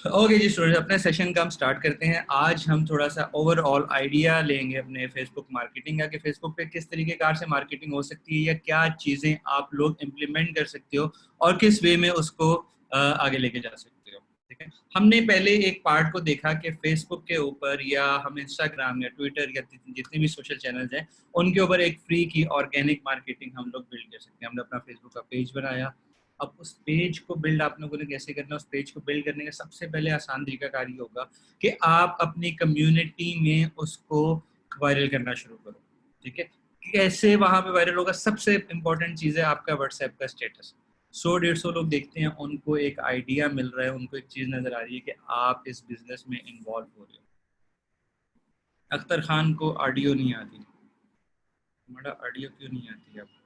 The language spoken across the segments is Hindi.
ओके जी स्टूडेंट, अपने सेशन का हम स्टार्ट करते हैं। आज हम थोड़ा सा ओवरऑल आइडिया लेंगे अपने फेसबुक मार्केटिंग का कि फेसबुक पे किस तरीके कार से मार्केटिंग हो सकती है या क्या चीज़ें आप लोग इम्प्लीमेंट कर सकते हो और किस वे में उसको आगे लेके जा सकते हो। ठीक है, हमने पहले एक पार्ट को देखा कि फेसबुक के ऊपर या हम इंस्टाग्राम या ट्विटर या जितने भी सोशल चैनल्स हैं उनके ऊपर एक फ्री की ऑर्गेनिक मार्केटिंग हम लोग बिल्ड कर सकते हैं। हमने अपना फेसबुक का पेज बनाया। अब उस पेज को बिल्ड आप लोगों ने कैसे करना है? उस पेज को बिल्ड करने का सबसे पहले आसान तरीकाकार ये होगा कि आप अपनी कम्युनिटी में उसको वायरल करना शुरू करो। ठीक है, कैसे वहां पे वायरल होगा? सबसे इंपॉर्टेंट चीज है आपका व्हाट्सएप का स्टेटस। 100-150 लोग देखते हैं, उनको एक आइडिया मिल रहा है, उनको एक चीज नजर आ रही है कि आप इस बिजनेस में इन्वॉल्व हो रहे हो। अख्तर खान को ऑडियो नहीं आती, हमारा ऑडियो क्यों नहीं आती आपको?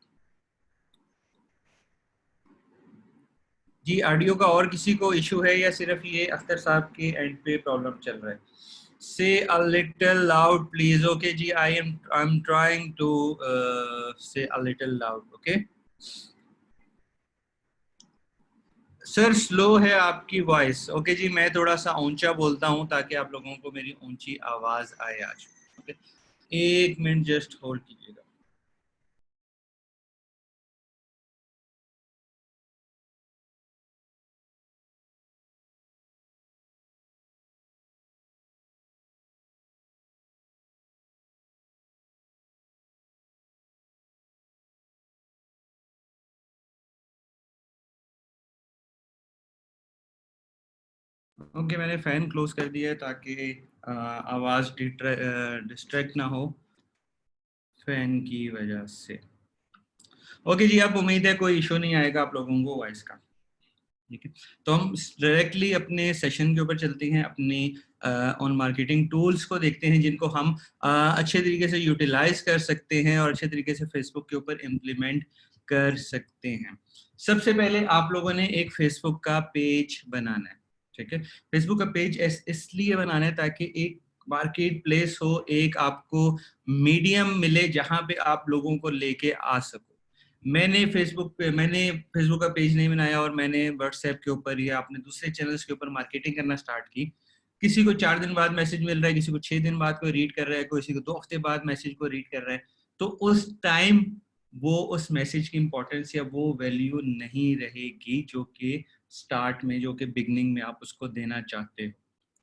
जी, ऑडियो का और किसी को इशू है या सिर्फ ये अख्तर साहब के एंड पे प्रॉब्लम चल रहा है? Say a little loud please. Okay जी, I am trying to say a little loud. Okay sir, slow है आपकी वॉइस। ओके जी, मैं थोड़ा सा ऊंचा बोलता हूँ ताकि आप लोगों को मेरी ऊंची आवाज आए आज। ओके, एक मिनट जस्ट होल्ड कीजिएगा। ओके, मैंने फैन क्लोज कर दिया है ताकि आवाज डिस्ट्रैक्ट ना हो फैन की वजह से। ओके जी, अब उम्मीद है कोई इशू नहीं आएगा आप लोगों को वॉइस का। ठीक है, तो हम डायरेक्टली अपने सेशन के ऊपर चलते हैं। अपनी ऑन मार्केटिंग टूल्स को देखते हैं जिनको हम अच्छे तरीके से यूटिलाइज कर सकते हैं और अच्छे तरीके से फेसबुक के ऊपर इम्प्लीमेंट कर सकते हैं। सबसे पहले आप लोगों ने एक फेसबुक का पेज बनाना है। ठीक है, फेसबुक का पेज इसलिए बनाना है ताकि एक मार्केट प्लेस हो, एक आपको मीडियम मिले जहां पे आप लोगों को लेके आ सको। मैंने फेसबुक का पेज नहीं बनाया और मैंने व्हाट्सएप के ऊपर या अपने दूसरे चैनल्स के ऊपर मार्केटिंग करना स्टार्ट की। किसी को 4 दिन बाद मैसेज मिल रहा है, किसी को 6 दिन बाद कोई रीड कर रहा है, किसी को 2 हफ्ते बाद मैसेज को रीड कर रहा है। तो उस टाइम वो उस मैसेज की इंपॉर्टेंस या वो वैल्यू नहीं रहेगी जो कि स्टार्ट में, जो कि बिगनिंग में आप उसको देना चाहते हो।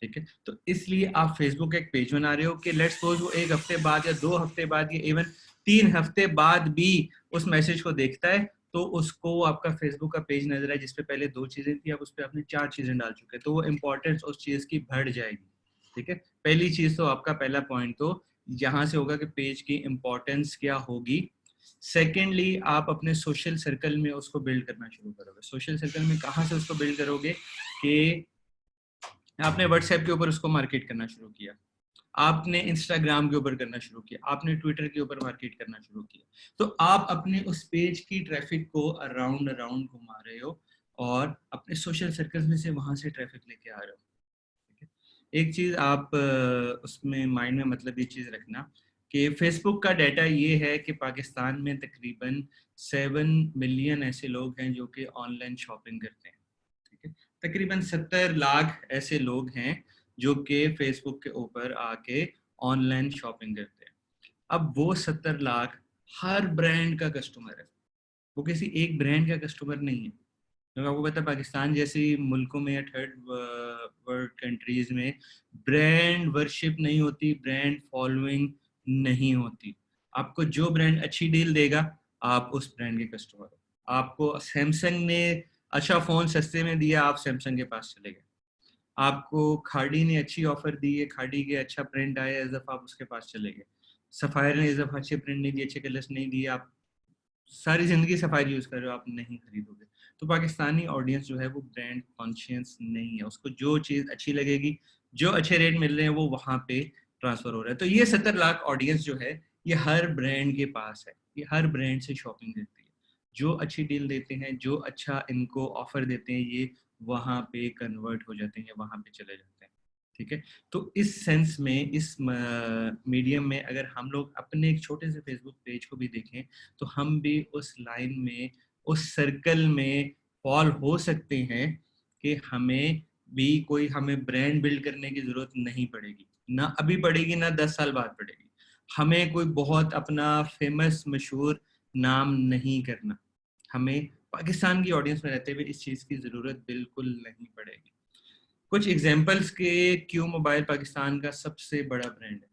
ठीक है, तो इसलिए आप फेसबुक एक पेज बना रहे हो कि लेट्स सपोज वो 1 हफ्ते बाद या 2 हफ्ते बाद या इवन 3 हफ्ते बाद भी उस मैसेज को देखता है तो उसको आपका फेसबुक का पेज नजर आए जिसपे पहले 2 चीजें थी, अब उस पर आपने 4 चीजें डाल चुके हैं, तो वो इंपॉर्टेंस उस चीज की बढ़ जाएगी। ठीक है, पहली चीज तो आपका पहला पॉइंट तो यहाँ से होगा कि पेज की इंपॉर्टेंस क्या होगी। सेकेंडली, आप अपने सोशल सर्कल में उसको बिल्ड करना शुरू करोगे। सोशल सर्कल में कहाँ से उसको बिल्ड करोगे कि आपने व्हाट्सएप के ऊपर उसको मार्केट करना शुरू किया, आपने इंस्टाग्राम के ऊपर करना शुरू किया, आपने ट्विटर के ऊपर मार्केट करना शुरू किया, तो आप अपने उस पेज की ट्रैफिक को अराउंड अराउंड घुमा रहे हो और अपने सोशल सर्कल्स में से वहां से ट्रैफिक लेके आ रहे हो। ठीक है, एक चीज आप उसमें माइंड में मतलब ये चीज रखना कि फेसबुक का डाटा ये है कि पाकिस्तान में तकरीबन 7 मिलियन ऐसे लोग हैं जो कि ऑनलाइन शॉपिंग करते हैं। ठीक है, तकरीबन 70 लाख ऐसे लोग हैं जो कि फेसबुक के ऊपर आके ऑनलाइन शॉपिंग करते हैं। अब वो 70 लाख हर ब्रांड का कस्टमर है, वो किसी एक ब्रांड का कस्टमर नहीं है। तो आपको पता है पाकिस्तान जैसी मुल्कों में या थर्ड वर्ल्ड कंट्रीज में ब्रांड वर्शिप नहीं होती, ब्रांड फॉलोइंग नहीं होती। आपको जो ब्रांड अच्छी डील देगा आप उस ब्रांड के कस्टमर हो। आपको सैमसंग ने अच्छा फोन सस्ते में दिया, आप सैमसंग के पास चले गए। आपको खाड़ी ने अच्छी ऑफर दी है, खाड़ी के अच्छा प्रिंट आया, इस दफा आप उसके पास चले गए। सफायर ने इस दफा अच्छे प्रिंट नहीं दिए, अच्छे कलर्स नहीं दिए, आप सारी जिंदगी सफायर यूज कर रहे हो, आप नहीं खरीदोगे। तो पाकिस्तानी ऑडियंस जो है वो ब्रांड कॉन्शियस नहीं है, उसको जो चीज अच्छी लगेगी, जो अच्छे रेट मिल रहे हैं वो वहां पे ट्रांसफर हो रहा है। तो ये 70 लाख ऑडियंस जो है ये हर ब्रांड के पास है, ये हर ब्रांड से शॉपिंग करती है। जो अच्छी डील देते हैं, जो अच्छा इनको ऑफर देते हैं, ये वहां पे कन्वर्ट हो जाते हैं, वहां पे चले जाते हैं। ठीक है, तो इस सेंस में, इस मीडियम में अगर हम लोग अपने एक छोटे से फेसबुक पेज को भी देखें तो हम भी उस लाइन में, उस सर्कल में फॉल हो सकते हैं कि हमें भी कोई हमें ब्रांड बिल्ड करने की जरूरत नहीं पड़ेगी, ना अभी पड़ेगी ना 10 साल बाद पड़ेगी। हमें कोई बहुत अपना फेमस मशहूर नाम नहीं करना, हमें पाकिस्तान की ऑडियंस में रहते हुए इस चीज की जरूरत बिल्कुल नहीं पड़ेगी। कुछ एग्जांपल्स के, क्यू मोबाइल पाकिस्तान का सबसे बड़ा ब्रांड है।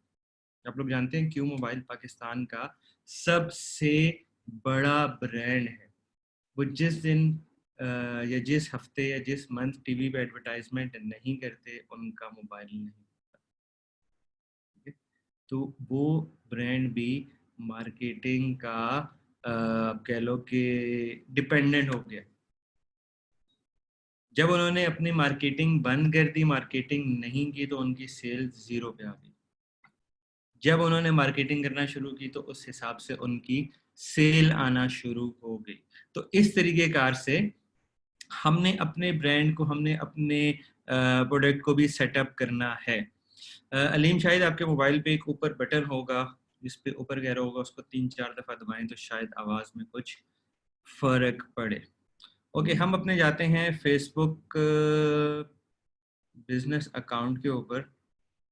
आप लोग जानते हैं क्यू मोबाइल पाकिस्तान का सबसे बड़ा ब्रांड है। वो जिस दिन या जिस हफ्ते या जिस मंथ टीवी पे एडवर्टाइजमेंट नहीं करते उनका मोबाइल नहीं, तो वो ब्रांड भी मार्केटिंग का आप कह लो कि डिपेंडेंट हो गया। जब उन्होंने अपनी मार्केटिंग बंद कर दी, मार्केटिंग नहीं की, तो उनकी सेल्स 0 पे आ गई। जब उन्होंने मार्केटिंग करना शुरू की तो उस हिसाब से उनकी सेल आना शुरू हो गई। तो इस तरीके कार से हमने अपने ब्रांड को, हमने अपने प्रोडक्ट को भी सेटअप करना है। अलीम, शायद आपके मोबाइल पे एक ऊपर बटन होगा जिस पे ऊपर कह रहा होगा, उसको 3-4 दफा दबाएं तो शायद आवाज में कुछ फर्क पड़े। ओके, हम अपने जाते हैं फेसबुक बिजनेस अकाउंट के ऊपर,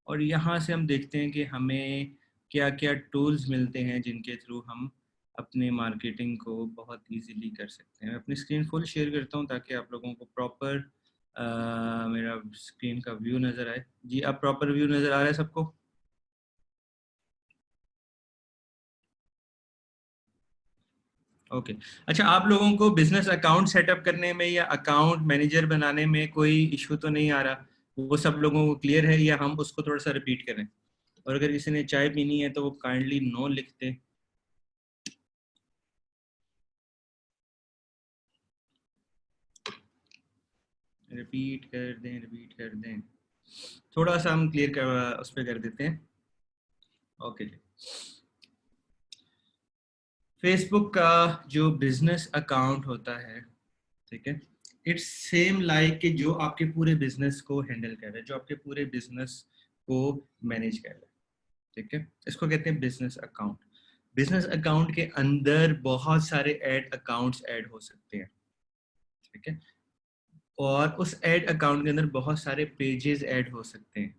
और यहाँ से हम देखते हैं कि हमें क्या क्या टूल्स मिलते हैं जिनके थ्रू हम अपने मार्केटिंग को बहुत इजीली कर सकते हैं। मैं अपनी स्क्रीन फुल शेयर करता हूँ ताकि आप लोगों को प्रॉपर मेरा स्क्रीन का व्यू नज़र आए। जी, अब प्रॉपर व्यू नज़र आ रहा है सबको? ओके। अच्छा, आप लोगों को बिजनेस अकाउंट सेटअप करने में या अकाउंट मैनेजर बनाने में कोई इशू तो नहीं आ रहा? वो सब लोगों को क्लियर है या हम उसको थोड़ा सा रिपीट करें? और अगर किसी ने चाय पीनी है तो वो काइंडली नो लिख दे। रिपीट कर दें, रिपीट कर दें। थोड़ा सा हम क्लियर कर उस पर कर देते हैं। ओके जी। फेसबुक का जो बिजनेस अकाउंट होता है, ठीक है, इट्स सेम लाइक कि जो आपके पूरे बिजनेस को हैंडल कर रहा है, जो आपके पूरे बिजनेस को मैनेज कर रहा है, ठीक है, इसको कहते हैं बिजनेस अकाउंट। बिजनेस अकाउंट के अंदर बहुत सारे ऐड अकाउंट्स ऐड हो सकते हैं, ठीक है, और उस ऐड अकाउंट के अंदर बहुत सारे पेजेस ऐड हो सकते हैं।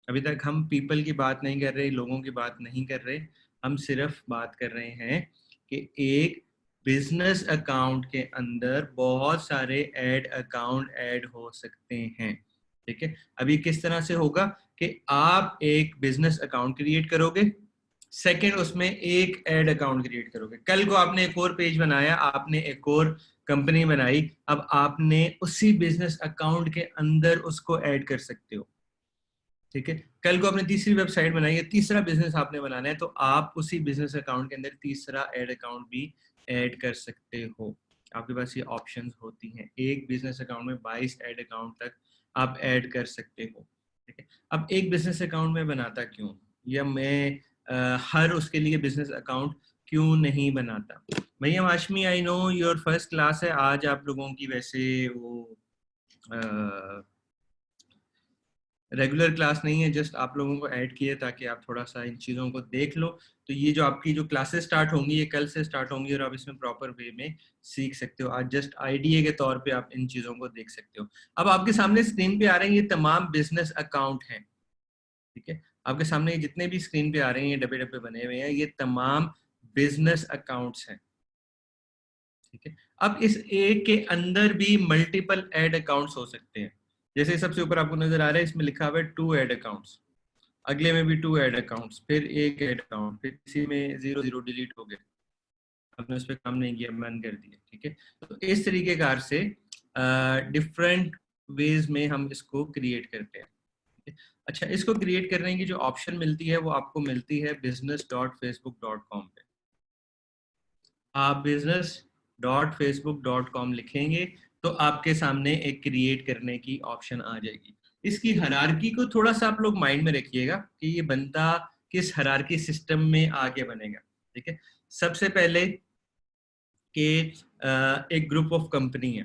अभी तक हम पीपल की बात नहीं कर रहे, लोगों की बात नहीं कर रहे, हम सिर्फ बात कर रहे हैं कि एक बिजनेस अकाउंट के अंदर बहुत सारे ऐड अकाउंट ऐड हो सकते हैं, ठीक है। अभी किस तरह से होगा कि आप एक बिजनेस अकाउंट क्रिएट करोगे, सेकंड उसमें एक ऐड अकाउंट क्रिएट करोगे, कल को आपने एक और पेज बनाया, आपने एक और कंपनी बनाई, अब आपने उसी बिजनेस अकाउंट के अंदर उसको ऐड कर सकते हो, ठीक है। कल को आपने तीसरी वेबसाइट बनाई है, तीसरा बिजनेस आपने बनाना है, तो आप उसी बिजनेस अकाउंट के अंदर तीसरा ऐड अकाउंट भी ऐड कर सकते हो। आपके पास ये ऑप्शंस होती हैं। एक बिजनेस अकाउंट में 22 ऐड अकाउंट तक आप ऐड कर सकते हो, ठीक है। अब एक बिजनेस अकाउंट में बनाता क्यों, या मैं हर उसके लिए बिजनेस अकाउंट क्यों नहीं बनाता? भैया Hashmi, I know your first class है आज आप लोगों की, वैसे वो रेगुलर क्लास नहीं है, जस्ट आप लोगों को ऐड किए ताकि आप थोड़ा सा इन चीज़ों को देख लो। तो ये जो आपकी जो क्लासेस स्टार्ट होंगी ये कल से स्टार्ट होंगी और आप इसमें प्रॉपर वे में सीख सकते हो। आज जस्ट आइडिया के तौर पे आप इन चीज़ों को देख सकते हो। अब आपके सामने स्क्रीन पे आ रहे हैं ये तमाम बिजनेस अकाउंट हैं, ठीक है। आपके सामने जितने भी स्क्रीन पे आ रहे हैं ये डब्बे डब्बे बने हुए हैं, ये तमाम बिजनेस अकाउंट्स हैं, ठीक है। अब इस एक के अंदर भी मल्टीपल एड अकाउंट्स हो सकते हैं। जैसे सबसे ऊपर आपको नजर आ रहा है, इसमें लिखा हुआ है 2 एड अकाउंट्स, अगले में भी 2 एड अकाउंट्स, फिर एक एड अकाउंट, फिर इसी में 0 0 डिलीट हो गया, आपने उस पर काम नहीं किया, बंद कर दिया, ठीक है। तो इस तरीके कार से डिफरेंट वेज में हम इसको क्रिएट करते हैं, ठीक है? अच्छा, इसको क्रिएट करने की जो ऑप्शन मिलती है वो आपको मिलती है business.facebook.com पे। आप business.facebook.com लिखेंगे तो आपके सामने एक क्रिएट करने की ऑप्शन आ जाएगी। इसकी हायरार्की को थोड़ा सा आप लोग माइंड में रखिएगा कि ये बंदा किस हायरार्की सिस्टम में आगे बनेगा, ठीक है। सबसे पहले कि एक ग्रुप ऑफ कंपनी है,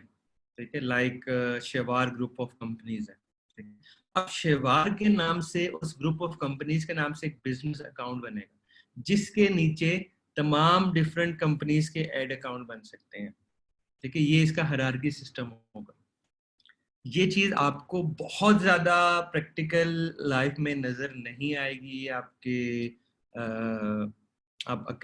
ठीक है, लाइक शेवार ग्रुप ऑफ कंपनीज है, ठीक है? अब शेवार के नाम से, उस ग्रुप ऑफ कंपनीज के नाम से एक बिजनेस अकाउंट बनेगा जिसके नीचे तमाम डिफरेंट कंपनीज के एड अकाउंट बन सकते हैं, ठीक है। ये इसका हायरार्की सिस्टम होगा। ये चीज आपको बहुत ज्यादा प्रैक्टिकल लाइफ में नजर नहीं आएगी। ये आपके आप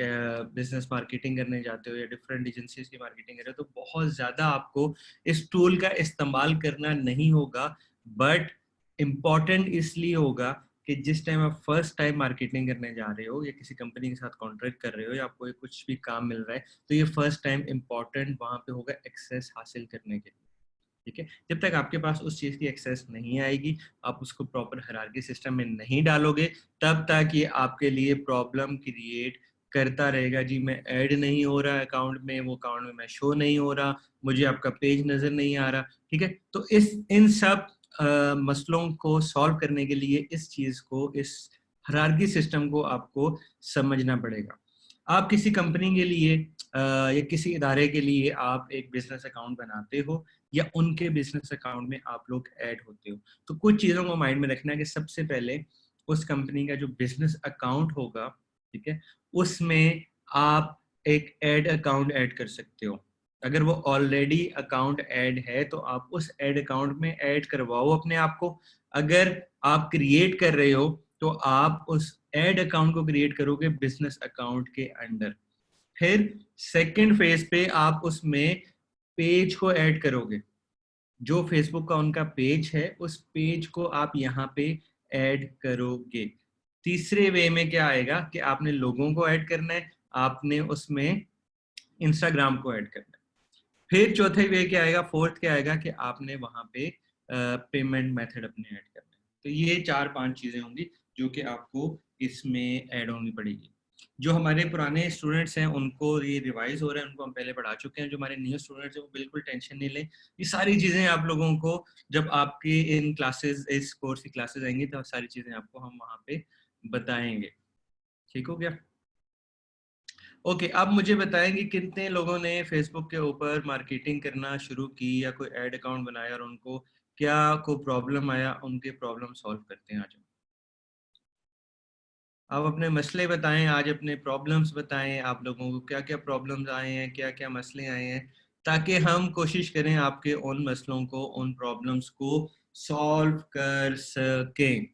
बिजनेस मार्केटिंग करने जाते हो या डिफरेंट एजेंसीज की मार्केटिंग कर रहे हो तो बहुत ज्यादा आपको इस टूल का इस्तेमाल करना नहीं होगा। बट इम्पॉर्टेंट इसलिए होगा कि जिस टाइम आप फर्स्ट टाइम मार्केटिंग करने जा रहे हो या किसी कंपनी के साथ कॉन्ट्रैक्ट कर रहे हो या आपको कुछ भी काम मिल रहा है, तो ये फर्स्ट टाइम इम्पॉर्टेंट वहां पे होगा एक्सेस हासिल करने के लिए। ठीक है, जब तक आपके पास उस चीज की एक्सेस नहीं आएगी, आप उसको प्रॉपर हायरार्की सिस्टम में नहीं डालोगे, तब तक ये आपके लिए प्रॉब्लम क्रिएट करता रहेगा। जी मैं ऐड नहीं हो रहा अकाउंट में, वो अकाउंट में मैं शो नहीं हो रहा, मुझे आपका पेज नजर नहीं आ रहा। ठीक है, तो इस इन सब मसलों को सॉल्व करने के लिए इस चीज को, इस हायरार्की सिस्टम को आपको समझना पड़ेगा। आप किसी कंपनी के लिए या किसी इदारे के लिए आप एक बिजनेस अकाउंट बनाते हो या उनके बिजनेस अकाउंट में आप लोग ऐड होते हो, तो कुछ चीजों को माइंड में रखना है कि सबसे पहले उस कंपनी का जो बिजनेस अकाउंट होगा, ठीक है, उसमें आप एक ऐड अकाउंट ऐड कर सकते हो। अगर वो ऑलरेडी अकाउंट ऐड है तो आप उस ऐड अकाउंट में ऐड करवाओ अपने आप को। अगर आप क्रिएट कर रहे हो तो आप उस ऐड अकाउंट को क्रिएट करोगे बिजनेस अकाउंट के अंडर। फिर सेकंड फेज पे आप उसमें पेज को ऐड करोगे। जो फेसबुक का उनका पेज है उस पेज को आप यहाँ पे ऐड करोगे। तीसरे वे में क्या आएगा कि आपने लोगों को ऐड करना है, आपने उसमें इंस्टाग्राम को ऐड करना है। फिर चौथे वे क्या आएगा, फोर्थ क्या आएगा कि आपने वहां पे पेमेंट मेथड अपने ऐड करना है। तो ये 4-5 चीजें होंगी जो कि आपको इसमें ऐड होनी पड़ेगी। जो हमारे पुराने स्टूडेंट्स हैं उनको ये रिवाइज हो रहा है, उनको हम पहले पढ़ा चुके हैं। जो हमारे न्यू स्टूडेंट्स हैं वो बिल्कुल टेंशन नहीं लें, ये सारी चीजें आप लोगों को जब आपकी इन क्लासेस, इस कोर्स की क्लासेस आएंगी तो सारी चीजें आपको हम वहाँ पे बताएंगे। ठीक हो गया? ओके, अब मुझे बताएं कि कितने लोगों ने फेसबुक के ऊपर मार्केटिंग करना शुरू की या कोई ऐड अकाउंट बनाया और उनको क्या को प्रॉब्लम आया, उनके प्रॉब्लम सॉल्व करते हैं आज। आप अपने मसले बताएं, आज अपने प्रॉब्लम्स बताएं, आप लोगों को क्या क्या प्रॉब्लम्स आए हैं, क्या क्या मसले आए हैं, ताकि हम कोशिश करें आपके उन मसलों को, उन प्रॉब्लम्स को सॉल्व कर सकें।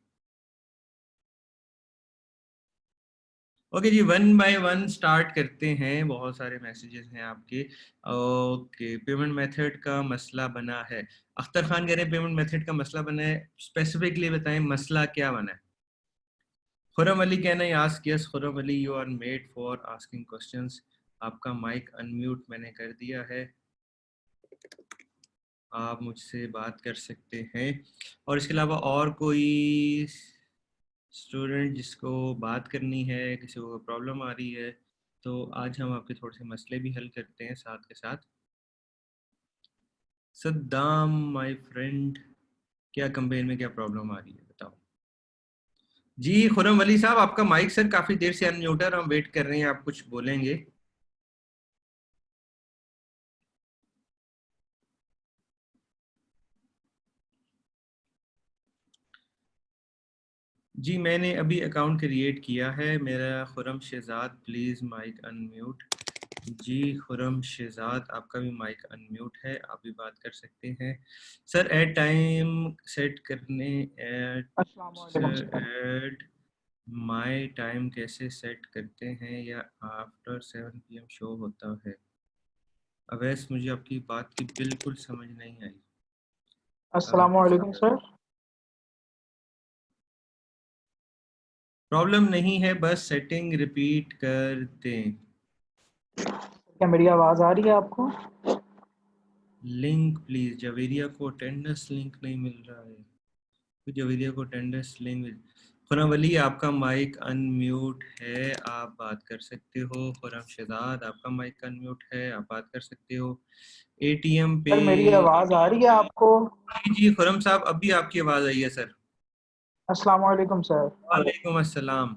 ओके जी, वन बाय वन स्टार्ट करते हैं। बहुत सारे मैसेजेस हैं आपके। ओके, पेमेंट मेथड का मसला बना है। अख्तर खान कह रहे हैं पेमेंट मेथड का मसला बना है, स्पेसिफिकली बताएं मसला क्या बना है। खुरम अली कहना है ask yes Khurram Ali, you are made for asking questions. आपका माइक अनम्यूट मैंने कर दिया है, आप मुझसे बात कर सकते हैं। और इसके अलावा और कोई स्टूडेंट जिसको बात करनी है, किसी को प्रॉब्लम आ रही है, तो आज हम आपके थोड़े से मसले भी हल करते हैं साथ के साथ। सद्दाम माय फ्रेंड, क्या कंपेन में क्या प्रॉब्लम आ रही है बताओ। जी खुरम वली साहब, आपका माइक सर काफी देर से अनम्यूट है और हम वेट कर रहे हैं, आप कुछ बोलेंगे। जी मैंने अभी अकाउंट क्रिएट किया है मेरा। Khurram Shahzad please mic unmute. जी खुरम शहजाद, आपका भी माइक अनम्यूट है, आप भी बात कर सकते हैं। सर एट टाइम सेट करने, अस्सलामुअलैकुम सर। एट माय टाइम कैसे सेट करते हैं या आफ्टर 7 PM शो होता है। अवैस, मुझे आपकी बात की बिल्कुल समझ नहीं आई। आप अस्सलामुअलैकुम सर। प्रॉब्लम नहीं है, बस सेटिंग रिपीट कर दें। क्या मेरी आवाज़ आ रही है आपको? लिंक प्लीज, जवेरिया को अटेंडेंस लिंक नहीं मिल रहा है। जवेरिया को अटेंडेंस लिंक खुरम वली, आपका माइक अनम्यूट है, आप बात कर सकते हो। खुरम शहजाद, आपका माइक अनम्यूट है, आप बात कर सकते हो। एटीएम पे सर मेरी आवाज़ आ रही है आपको? जी जी खुरम साहब, अभी आपकी आवाज आई है सर। अस्सलामुअलैकुम सर। वालेकुम अस्सलाम।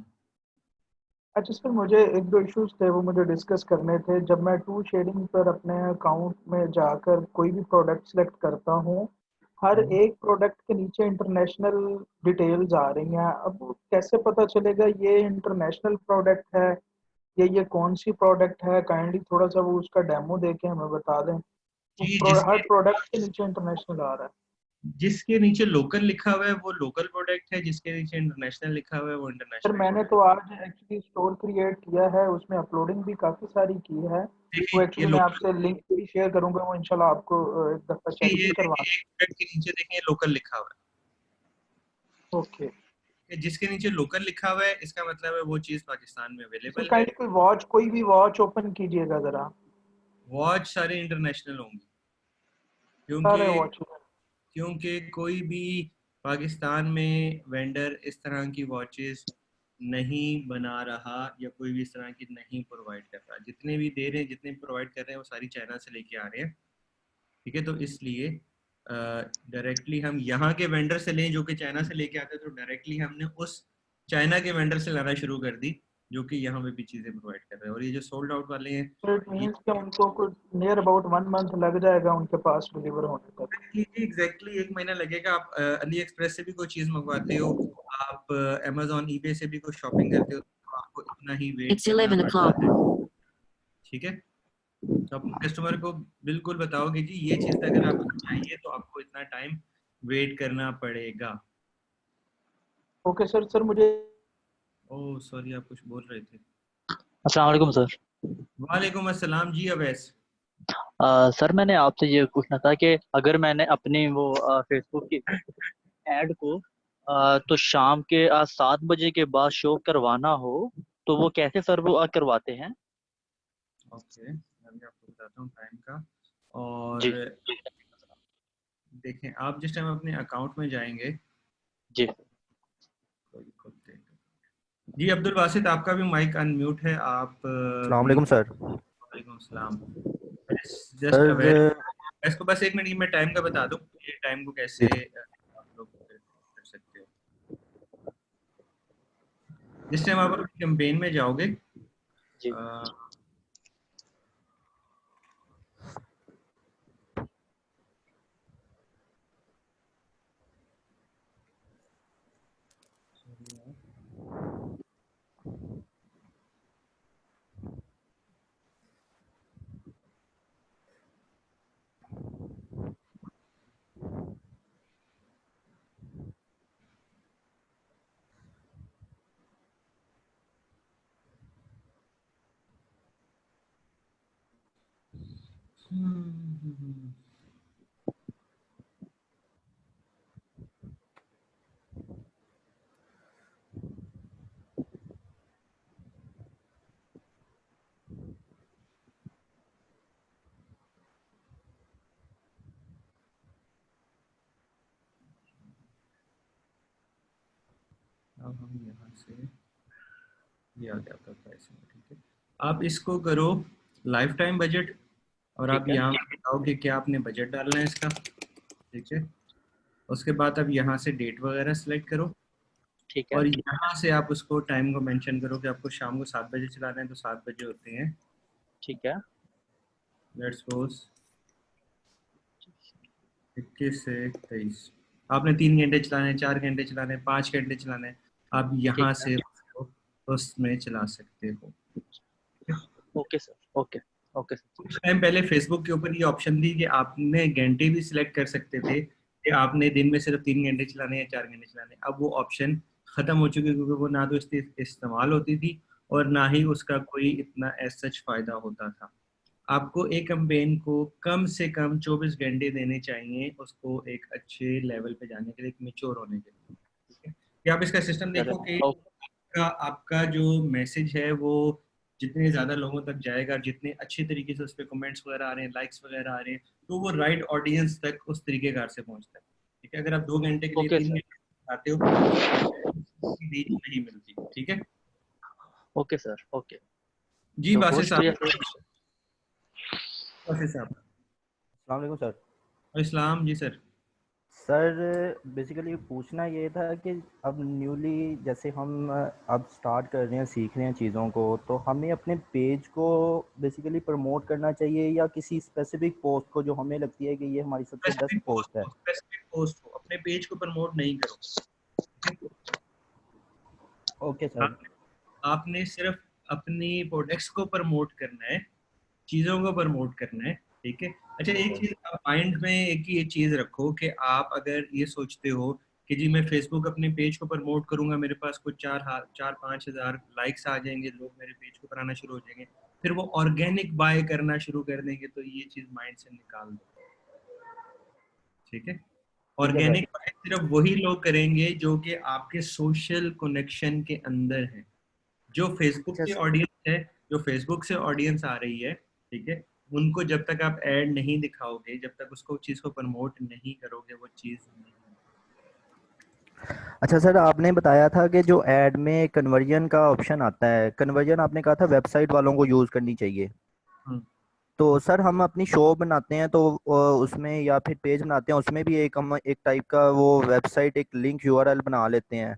अच्छा सर, मुझे एक दो इश्यूज थे, वो मुझे डिस्कस करने थे। जब मैं टू शेयरिंग पर अपने अकाउंट में जाकर कोई भी प्रोडक्ट सेलेक्ट करता हूँ, हर एक प्रोडक्ट के नीचे इंटरनेशनल डिटेल्स आ रही हैं। अब कैसे पता चलेगा ये इंटरनेशनल प्रोडक्ट है या ये कौन सी प्रोडक्ट है? काइंडली थोड़ा सा वो उसका डेमो देके हमें बता दें। जी हर प्रोडक्ट के नीचे इंटरनेशनल आ रहा है। जिसके नीचे लोकल लिखा हुआ है वो लोकल प्रोडक्ट है, जिसके नीचे इंटरनेशनल लिखा हुआ है वो सर इंटरनेशनल मैंने प्रोडक्ट। तो आज एक्चुअली स्टोर क्रिएट किया है, उसमें अपलोडिंग भी काफ़ी सारी की है। देखिए वो ये एक्चुअली मैं लोकल, आपसे लिंक भी शेयर करूंगा, वो इंशाल्लाह आपको एक दफ़ा चेक ये भी करवा। देखिए एक प्रोडक्ट के नीचे देखिए लोकल लिखा हुआ ओके है, जिसके नीचे लोकल लिखा हुआ है इसका मतलब है वो चीज़ पाकिस्तान में सर, अवेलेबल है। काइंडली कोई भी वॉच ओपन कीजिएगा ज़रा। वॉच सारे इंटरनेशनल होंगी, सारे क्योंकि वॉच। क्योंकि कोई भी पाकिस्तान में वेंडर इस तरह की वॉचेस नहीं बना रहा या कोई भी इस तरह की नहीं प्रोवाइड कर रहा। जितने भी दे रहे हैं, जितने भी प्रोवाइड कर रहे हैं वो सारी चाइना से लेके आ रहे हैं। ठीक है, तो इसलिए डायरेक्टली हम यहाँ के वेंडर से लें जो कि चाइना से लेके आते हैं, तो डायरेक्टली हमने उस चाइना के वेंडर से लाना शुरू कर दी जो कि यहाँ पे भी चीज़ें प्रोवाइड कर रहे हैं। और ये जो सोल्ड आउट वाले हैं, सर इट ये मीन्स कि उनको कुछ नियर अबाउट 1 मंथ लग जाएगा उनके पास डिलीवर होने तक। एग्जैक्टली एक महीना लगेगा। आप अली एक्सप्रेस से भी कोई चीज़ मंगवाते हो, आप अमेजोन ईबे से भी कोई शॉपिंग करते हो, तो आपको इतना ही वेट It's करना 11 पड़ता है। o'clock. ठीक है, तो अपने कस्टमर को बिल्कुल बताओगे जी ये चीज़ अगर आपको चाहिए तो आपको इतना टाइम वेट करना पड़ेगा। Okay sir. सर मुझे ओह सॉरी, आप कुछ बोल रहे थे। अस्सलाम वालेकुम सर। वालेकुम अस्सलाम जी अवैस। सर मैंने आपसे ये पूछना था कि अगर मैंने अपनी वो फेसबुक की ऐड को तो शाम के 7 बजे के बाद शो करवाना हो तो वो कैसे सर वो करवाते हैं? ओके, मैं भी आपको बताता हूँ टाइम का। और जी देखें, आप जिस टाइम अपने अकाउंट में जाएंगे, जी। जी अब्दुल वासित आपका भी माइक अनम्यूट है, आप अस्सलाम म्यूट। वालेकुम सर। वालेकुम सलाम। जस्ट अवेयर, सर इसको बस एक मिनट मैं टाइम का बता दूं, ये टाइम को कैसे जी आप लोग कर सकते हो। जिस टाइम आप अपनी कैंपेन में जाओगे, जी अ, अब हम यहाँ से, ये आ गया आपका प्राइसिंग। ठीक है, आप इसको करो लाइफ टाइम बजट, और आप ठीक है यहाँ बताओ कि क्या आपने बजट डालना है इसका। ठीक है, उसके बाद आप यहाँ से डेट वगैरह सेलेक्ट करो, ठीक है और यहाँ से आप उसको टाइम को मेंशन करो कि आपको शाम को 7 बजे चलाना है, तो 7 बजे होते हैं। ठीक है। लेट्स सपोज 21 से 23, आपने 3 घंटे चलाने हैं, 4 घंटे चलाने हैं, 5 घंटे चलाने हैं, आप ठीक यहाँ है। से उसको उसमें चला सकते हो। Okay sir. Okay okay sir. कुछ टाइम पहले फेसबुक के ऊपर ये ऑप्शन थी कि आपने घंटे भी सिलेक्ट कर सकते थे कि आपने दिन में सिर्फ 3 घंटे चलाने या 4 घंटे चलाने। अब वो ऑप्शन खत्म हो चुकी है, क्योंकि वो ना तो इसकी इस्तेमाल होती थी और ना ही उसका कोई इतना एज सच फायदा होता था। आपको एक कैंपेन को कम से कम 24 घंटे देने चाहिए उसको एक अच्छे लेवल पे जाने के लिए, एक मेच्योर होने के लिए। ठीक है, कि आप इसका सिस्टम सर देखो कि ओ- आपका जो मैसेज है वो जितने ज़्यादा लोगों तक जाएगा, जितने अच्छे तरीके से उस पर कमेंट्स वगैरह आ रहे हैं, लाइक्स वगैरह आ रहे हैं, तो वो राइट ऑडियंस तक उस तरीके कार से पहुंचता है। ठीक है, अगर आप 2 घंटे के लिए ओके 3 घंटे आते हो तो रीच नहीं मिलती। ठीक है ओके सर। ओके जी, तो बहुत बासित शुक्रिया साहब। सर। बासित साहब। अस्सलाम वालेकुम सर। इस्लाम जी सर। सर बेसिकली पूछना ये था कि अब न्यूली जैसे हम अब स्टार्ट कर रहे हैं, सीख रहे हैं चीज़ों को, तो हमें अपने पेज को बेसिकली प्रमोट करना चाहिए या किसी स्पेसिफिक पोस्ट को जो हमें लगती है कि ये हमारी सबसे बेस्ट पोस्ट है? स्पेसिफिक पोस्ट हो, अपने पेज को प्रमोट नहीं करो। ठीक है? Okay sir. आपने सिर्फ अपनी प्रोडक्ट्स को प्रमोट करना है, चीज़ों को प्रमोट करना है। ठीक है, अच्छा जी एक सर। चीज़ आप माइंड में एक ये चीज रखो कि आप अगर ये सोचते हो कि जी मैं फेसबुक अपने पेज को प्रमोट करूंगा, मेरे पास कुछ 4-5 हज़ार लाइक्स आ जाएंगे, लोग मेरे पेज को पर आना शुरू हो जाएंगे, फिर वो ऑर्गेनिक बाय करना शुरू कर देंगे, तो ये चीज माइंड से निकाल दो। ठीक है, ऑर्गेनिक बाय सिर्फ वही लोग करेंगे जो कि आपके सोशल कनेक्शन के अंदर है। जो फेसबुक अच्छा की ऑडियंस है, जो फेसबुक से ऑडियंस आ रही है, ठीक है, उनको जब तक आप ऐड नहीं दिखाओगे, जब तक उसको चीज को प्रमोट नहीं करोगे, वो चीज नहीं। अच्छा सर, आपने बताया था कि जो ऐड में कन्वर्जन का ऑप्शन आता है, कन्वर्जन आपने कहा था वेबसाइट वालों को यूज़ करनी चाहिए। हम्म। तो सर हम अपनी शॉप बनाते हैं तो उसमें या फिर पेज बनाते हैं, उसमें भी एक हम एक टाइप का वो वेबसाइट एक लिंक यूआरएल बना लेते हैं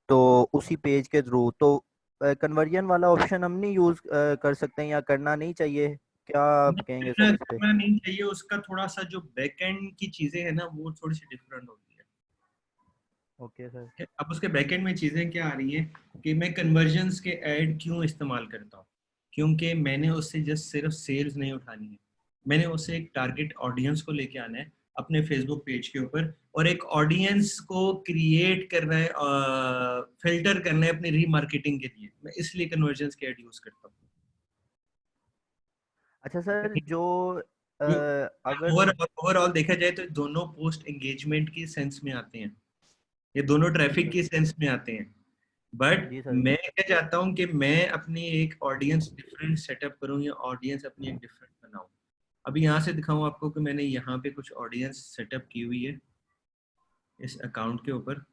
तो उसी पेज के थ्रू, तो कन्वर्जन वाला ऑप्शन हम नहीं यूज़ कर सकते हैं या करना नहीं चाहिए? क्या आप कहेंगे सर इस पे? करना नहीं चाहिए, उसका थोड़ा सा जो बैकएंड की चीजें है ना, वो थोड़ी सी डिफरेंट होती है। Okay sir. अब उसके बैकएंड में चीजें क्या आ रही हैं कि मैं कन्वर्जन्स के ऐड क्यों इस्तेमाल करता हूँ, क्योंकि मैंने उससे जस्ट सिर्फ सेल्स नहीं उठानी है, मैंने उससे एक टारगेट ऑडियंस को लेके आना है अपने फेसबुक पेज के ऊपर, और एक ऑडियंस को क्रिएट करना है, फिल्टर करना है अपनी रीमार्केटिंग के लिए, मैं इसलिए कन्वर्जन्स के ऐड यूज करता हूँ। अच्छा सर, जो अगर ओवरऑल देखा जाए तो दोनों पोस्ट एंगेजमेंट की सेंस में आते हैं, ये दोनों जी ट्रैफिक सर। की सेंस में आते हैं, बट जी सर। मैं क्या चाहता हूँ कि मैं अपनी एक ऑडियंस डिफरेंट सेटअप करूँ, या ऑडियंस अपनी एक डिफरेंट बनाऊँ। अभी यहाँ से दिखाऊँ आपको कि मैंने यहाँ पे कुछ ऑडियंस सेटअप की हुई है इस अकाउंट के ऊपर।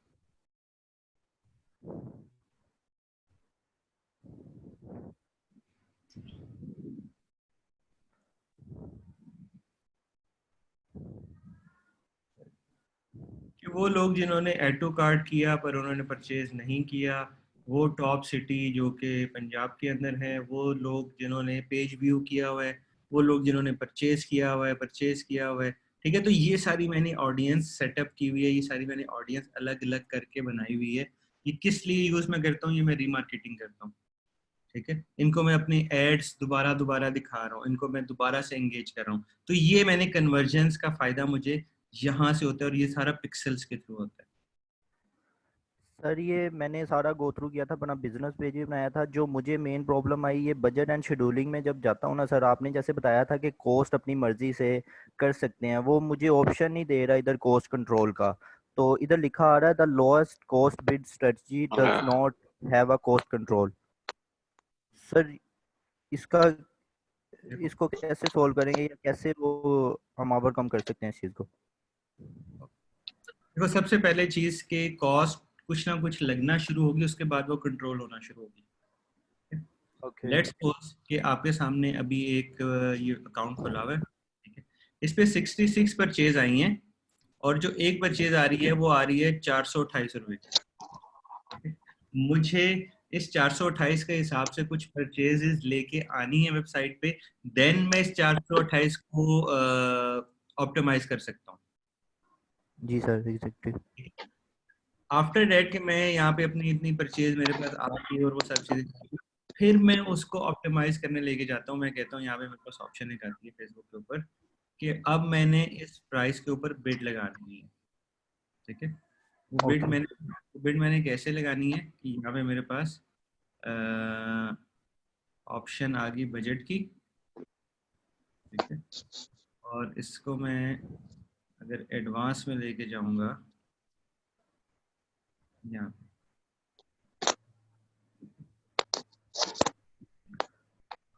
कि वो लोग जिन्होंने ऐड टू कार्ट किया पर उन्होंने परचेज नहीं किया, वो टॉप सिटी जो कि पंजाब के अंदर है, वो लोग जिन्होंने पेज व्यू किया हुआ है, वो लोग जिन्होंने परचेज किया हुआ है, ठीक है। तो ये सारी मैंने ऑडियंस सेटअप की हुई है, ये सारी मैंने ऑडियंस अलग अलग करके बनाई हुई है। ये किस लिए यूज मैं करता हूँ, ये मैं रीमार्केटिंग करता हूँ। ठीक है, इनको मैं अपनी एड्स दोबारा दोबारा दिखा रहा हूँ, इनको मैं दोबारा से एंगेज कर रहा हूँ, तो ये मैंने कन्वर्जेंस का फायदा मुझे यहाँ से होता है, और ये सारा पिक्सेल्स के थ्रू होता है। सर ये मैंने सारा गो थ्रू किया था, अपना बिजनेस पेज भी बनाया था। जो मुझे मेन प्रॉब्लम आई ये बजट एंड शेड्यूलिंग में जब जाता हूँ ना सर, आपने जैसे बताया था कि कॉस्ट अपनी मर्जी से कर सकते हैं, वो मुझे ऑप्शन नहीं दे रहा इधर कॉस्ट कंट्रोल का। तो इधर लिखा आ रहा है the lowest cost bid strategy does not have a cost control. Sir इसका देखो इसको कैसे सोल्व करेंगे या कैसे वो हम ओवरकम कर सकते हैं इस चीज़ को? देखो सबसे पहले चीज के कॉस्ट कुछ ना कुछ लगना शुरू होगी, उसके बाद वो कंट्रोल होना शुरू होगी। ओके। लेट्स सपोज कि आपके सामने अभी एक ये अकाउंट खुला हुआ है, ठीक है, इस पे 66 परचेज आई हैं, और जो एक परचेज आ रही है वो आ रही है 428 रुपए की। मुझे इस 428 के हिसाब से कुछ परचेजेस लेके आनी है वेबसाइट पे, देन मैं इस 428 को ऑप्टिमाइज कर सकता हूँ। जी सर, एग्जैक्टली। आफ्टर डेट कि मैं यहाँ पे अपनी इतनी परचेज मेरे पास आ गई और वो सब चीजें, फिर मैं उसको ऑप्टिमाइज करने लेके जाता हूँ। मैं कहता हूँ यहाँ पे मेरे पास ऑप्शन एक आती है फेसबुक के ऊपर कि अब मैंने इस प्राइस के ऊपर बिड लगानी है। ठीक है, वो ओके। बिड मैंने कैसे लगानी है कि यहाँ पे मेरे पास ऑप्शन आ गई बजट की। ठीक है, और इसको मैं अगर एडवांस में लेके जाऊंगा यहाँ पे,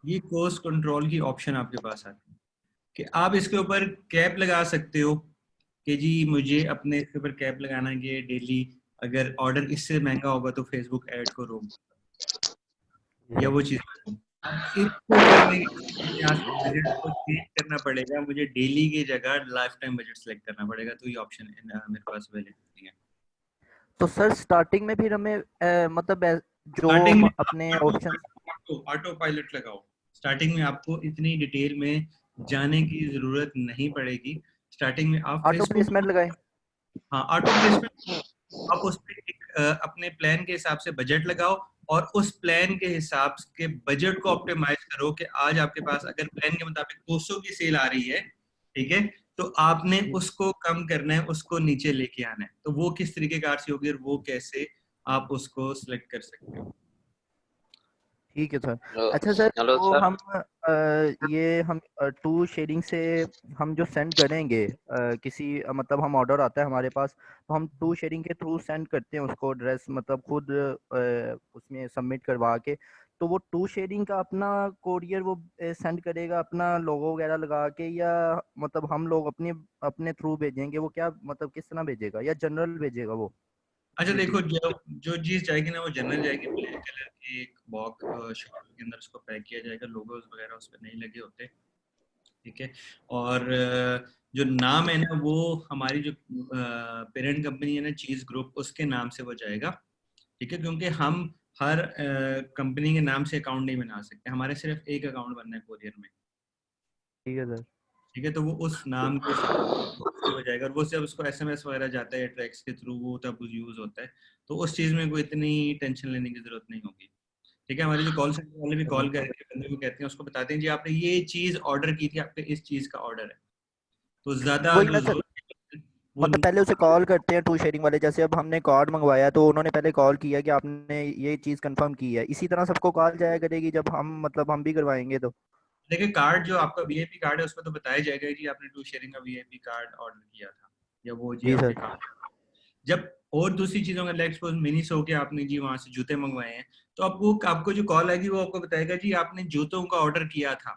ये कॉस्ट कंट्रोल की ऑप्शन आपके पास आती है कि आप इसके ऊपर कैप लगा सकते हो कि जी मुझे अपने इसके ऊपर कैप लगाना है कि डेली अगर ऑर्डर इससे महंगा होगा तो फेसबुक ऐड को रोक, या वो चीज। इसको करने के लिए यहाँ से बजट को चेंज करना पड़ेगा, मुझे डेली की जगह लाइफ टाइम बजट सेलेक्ट करना पड़ेगा, तो ये ऑप्शन मेरे पास अवेलेबल है। तो सर स्टार्टिंग में फिर हमें मतलब जो स्टार्टिंग में अपने ऑप्शन। ऑटो पायलट लगाओ, स्टार्टिंग में आपको इतनी डिटेल में जाने की जरूरत नहीं पड़ेगी। स्टार्टिंग में आप ऑटो फेसबुक, प्लेसमेंट लगाए। हाँ ऑटो प्लेसमेंट, आप उस पे एक अपने प्लान के हिसाब से बजट लगाओ, और उस प्लान के हिसाब के बजट को ऑप्टिमाइज करो कि आज आपके पास अगर प्लान के मुताबिक 200 की सेल आ रही है, ठीक है, तो आपने उसको कम करना है, उसको नीचे लेके आना है। तो वो किस तरीके कार से होगी और वो कैसे आप उसको सिलेक्ट कर सकते हो। ठीक है सर। हेलो अच्छा सर, हेलो वो सर। हम ये हम टू शेडिंग से हम जो सेंड करेंगे किसी मतलब हम ऑर्डर आता है हमारे पास, तो हम टू शेडिंग के थ्रू सेंड करते हैं उसको ड्रेस, मतलब खुद उसमें सबमिट करवा के। तो वो टू शेडिंग का अपना कोरियर वो सेंड करेगा अपना लोगो वगैरह लगा के, या मतलब हम लोग अपने अपने थ्रू भेजेंगे? वो क्या मतलब किस तरह भेजेगा, या जनरल भेजेगा वो? अच्छा ये देखो, चीज़। जो जो चीज जाएगी ना वो जनरल जाएगी, ब्लैक कलर की एक बॉक्स शॉप के अंदर उसको पैक किया जाएगा, लोगोस वगैरह उस पर नहीं लगे होते, ठीक है। और जो नाम है ना वो हमारी जो पेरेंट कंपनी है ना चीज ग्रुप, उसके नाम से वो जाएगा, ठीक है। क्योंकि हम हर कंपनी के नाम से अकाउंट नहीं बना सकते, हमारे सिर्फ एक अकाउंट बनना है कोरियर में, ठीक है सर। ठीक है। तो वो उस नाम के साथ हो जाएगा, और वो जब उसको एसएमएस वगैरह जाता है ट्रैक्स के थ्रू, वो तब यूज होता है। तो उस चीज में कोई इतनी टेंशन लेने की जरूरत नहीं होगी, ठीक है। हमारे जो कॉल सेंटर वाले भी कॉल करके बंदे को कहते हैं, उसको बताते हैं जी आपने ये चीज ऑर्डर की थी, आपके इस चीज का ऑर्डर है। तो ज्यादा वही जो ना सर, जोर वो मतलब पहले उसे कॉल करते हैं टू शेयरिंग वाले, जैसे अब हमने कार्ड मंगवाया तो उन्होंने पहले कॉल किया कि आपने ये चीज़ कंफर्म की है, इसी तरह सबको कॉल जाया करेगी जब हम मतलब हम भी करवाएंगे तो। देखिए, कार्ड जो आपका वीआईपी कार्ड है उसमें तो बताया जाएगा जी आपने टू शेयरिंग का वीआईपी कार्ड ऑर्डर किया था, या वो जी जी आपके सर। काम। जब और दूसरी चीजों का लेट्स सपोज मिनी सो के आपने जी वहां से जूते मंगवाए हैं, तो आपको जो कॉल आएगी वो आपको बताएगा जी आपने जूतों का ऑर्डर किया था,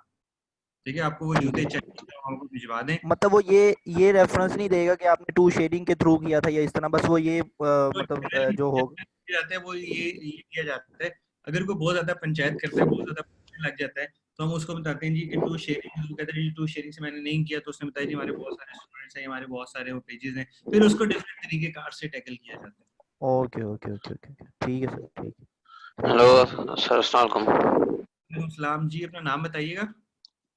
ठीक है। आपको वो ठीक जूते है, चाहिए तो हम आपको भिजवा दें। मतलब वो ये रेफरेंस नहीं देगा कि आपने टू शेयरिंग के थ्रू किया था या इस तरह, बस वो ये तो मतलब generally जो हो। किया जाता है वो ये किया जाता है। अगर कोई बहुत ज्यादा पंचायत करता है, बहुत ज्यादा लग जाता है, तो हम उसको बताते हैं जी कि टू शेयरिंग, जो कहते हैं जी टू शेयरिंग से मैंने नहीं किया, तो उसने बताया जी हमारे बहुत सारे स्टूडेंट्स हैं, हमारे बहुत सारे वो पेजेस हैं, फिर उसको डिफरेंट तरीके कार से टैकल किया जाता है। ओके ओके ओके ओके, ठीक है सर, ठीक है। Thank hello you sir. Sir, अस्सलाम वालेकुम। वालेकुम सलाम जी, अपना नाम बताइएगा।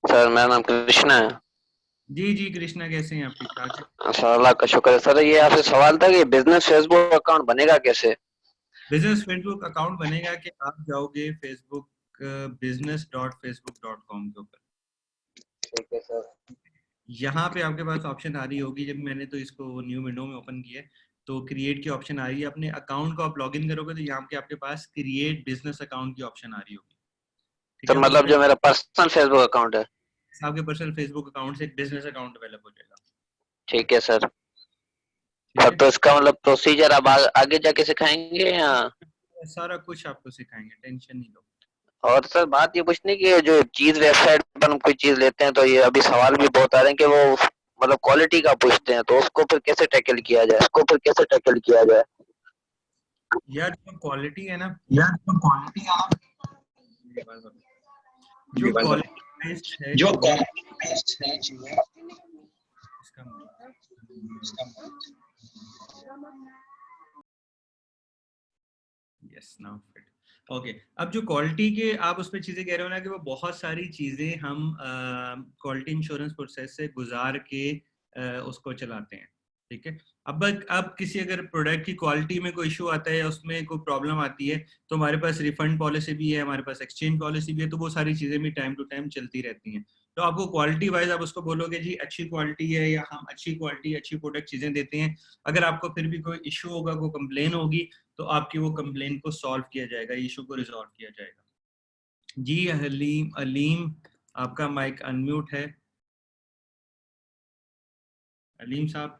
सर मेरा नाम कृष्णा है। जी जी कृष्णा, कैसे हैं आप, ठीक ठाक है। सर अल्लाह का शुक्र है। सर ये आपसे सवाल था कि बिजनेस फेसबुक अकाउंट बनेगा कैसे? बिजनेस फेसबुक अकाउंट बनेगा कि आप जाओगे फेसबुक business.facebook.com के ऊपर, ठीक है सर। यहाँ पे आपके पास ऑप्शन आ रही होगी, जब मैंने तो इसको न्यू विंडो में ओपन किया है, तो क्रिएट की ऑप्शन आ रही है। अपने अकाउंट को आप लॉगिन करोगे तो यहाँ पे आपके पास क्रिएट बिजनेस अकाउंट की ऑप्शन आ रही होगी, ठीक सर है। आप उस मतलब पर जो मेरा पर्सनल फेसबुक अकाउंट है। आपके पर्सनल फेसबुक अकाउंट से एक बिजनेस अकाउंट डेवलप हो जाएगा, ठीक है सर। ठीक सर है। तो इसका मतलब प्रोसीजर अब आगे जाके सिखाएंगे या? सारा कुछ आपको सिखाएंगे, टेंशन नहीं लो। और सर बात ये पूछनी कि जो चीज वेबसाइट पर हम कोई चीज लेते हैं तो ये अभी सवाल भी बहुत आ रहे हैं कि वो मतलब क्वालिटी का पूछते हैं, तो उसको फिर कैसे टैकल किया जाए, उसको फिर कैसे टैकल किया जाए? यार जो क्वालिटी है ना, यार जो क्वालिटी है ना, जो क्वालिटी बेस्ड है जो चीजें, क्वालिटी बेस्ड है चीजें, इसका यस नाउ फिट, ओके। अब जो क्वालिटी के आप उसमें चीजें कह रहे हो ना कि वो बहुत सारी चीजें हम क्वालिटी इंश्योरेंस प्रोसेस से गुजार के उसको चलाते हैं, ठीक है। अब किसी अगर प्रोडक्ट की क्वालिटी में कोई इशू आता है या उसमें कोई प्रॉब्लम आती है, तो हमारे पास रिफंड पॉलिसी भी है, हमारे पास एक्सचेंज पॉलिसी भी है, तो वो सारी चीजें भी टाइम टू टाइम चलती रहती हैं। तो आपको क्वालिटी वाइज आप उसको बोलोगे जी अच्छी क्वालिटी है, या हम अच्छी क्वालिटी अच्छी प्रोडक्ट चीजें देते हैं। अगर आपको फिर भी कोई इशू होगा, कोई कंप्लेन होगी, तो आपकी वो कंप्लेन को सॉल्व किया जाएगा, इशू को रिजॉल्व किया जाएगा। जी हलीम अलीम, आपका माइक अनम्यूट है, अलीम साहब।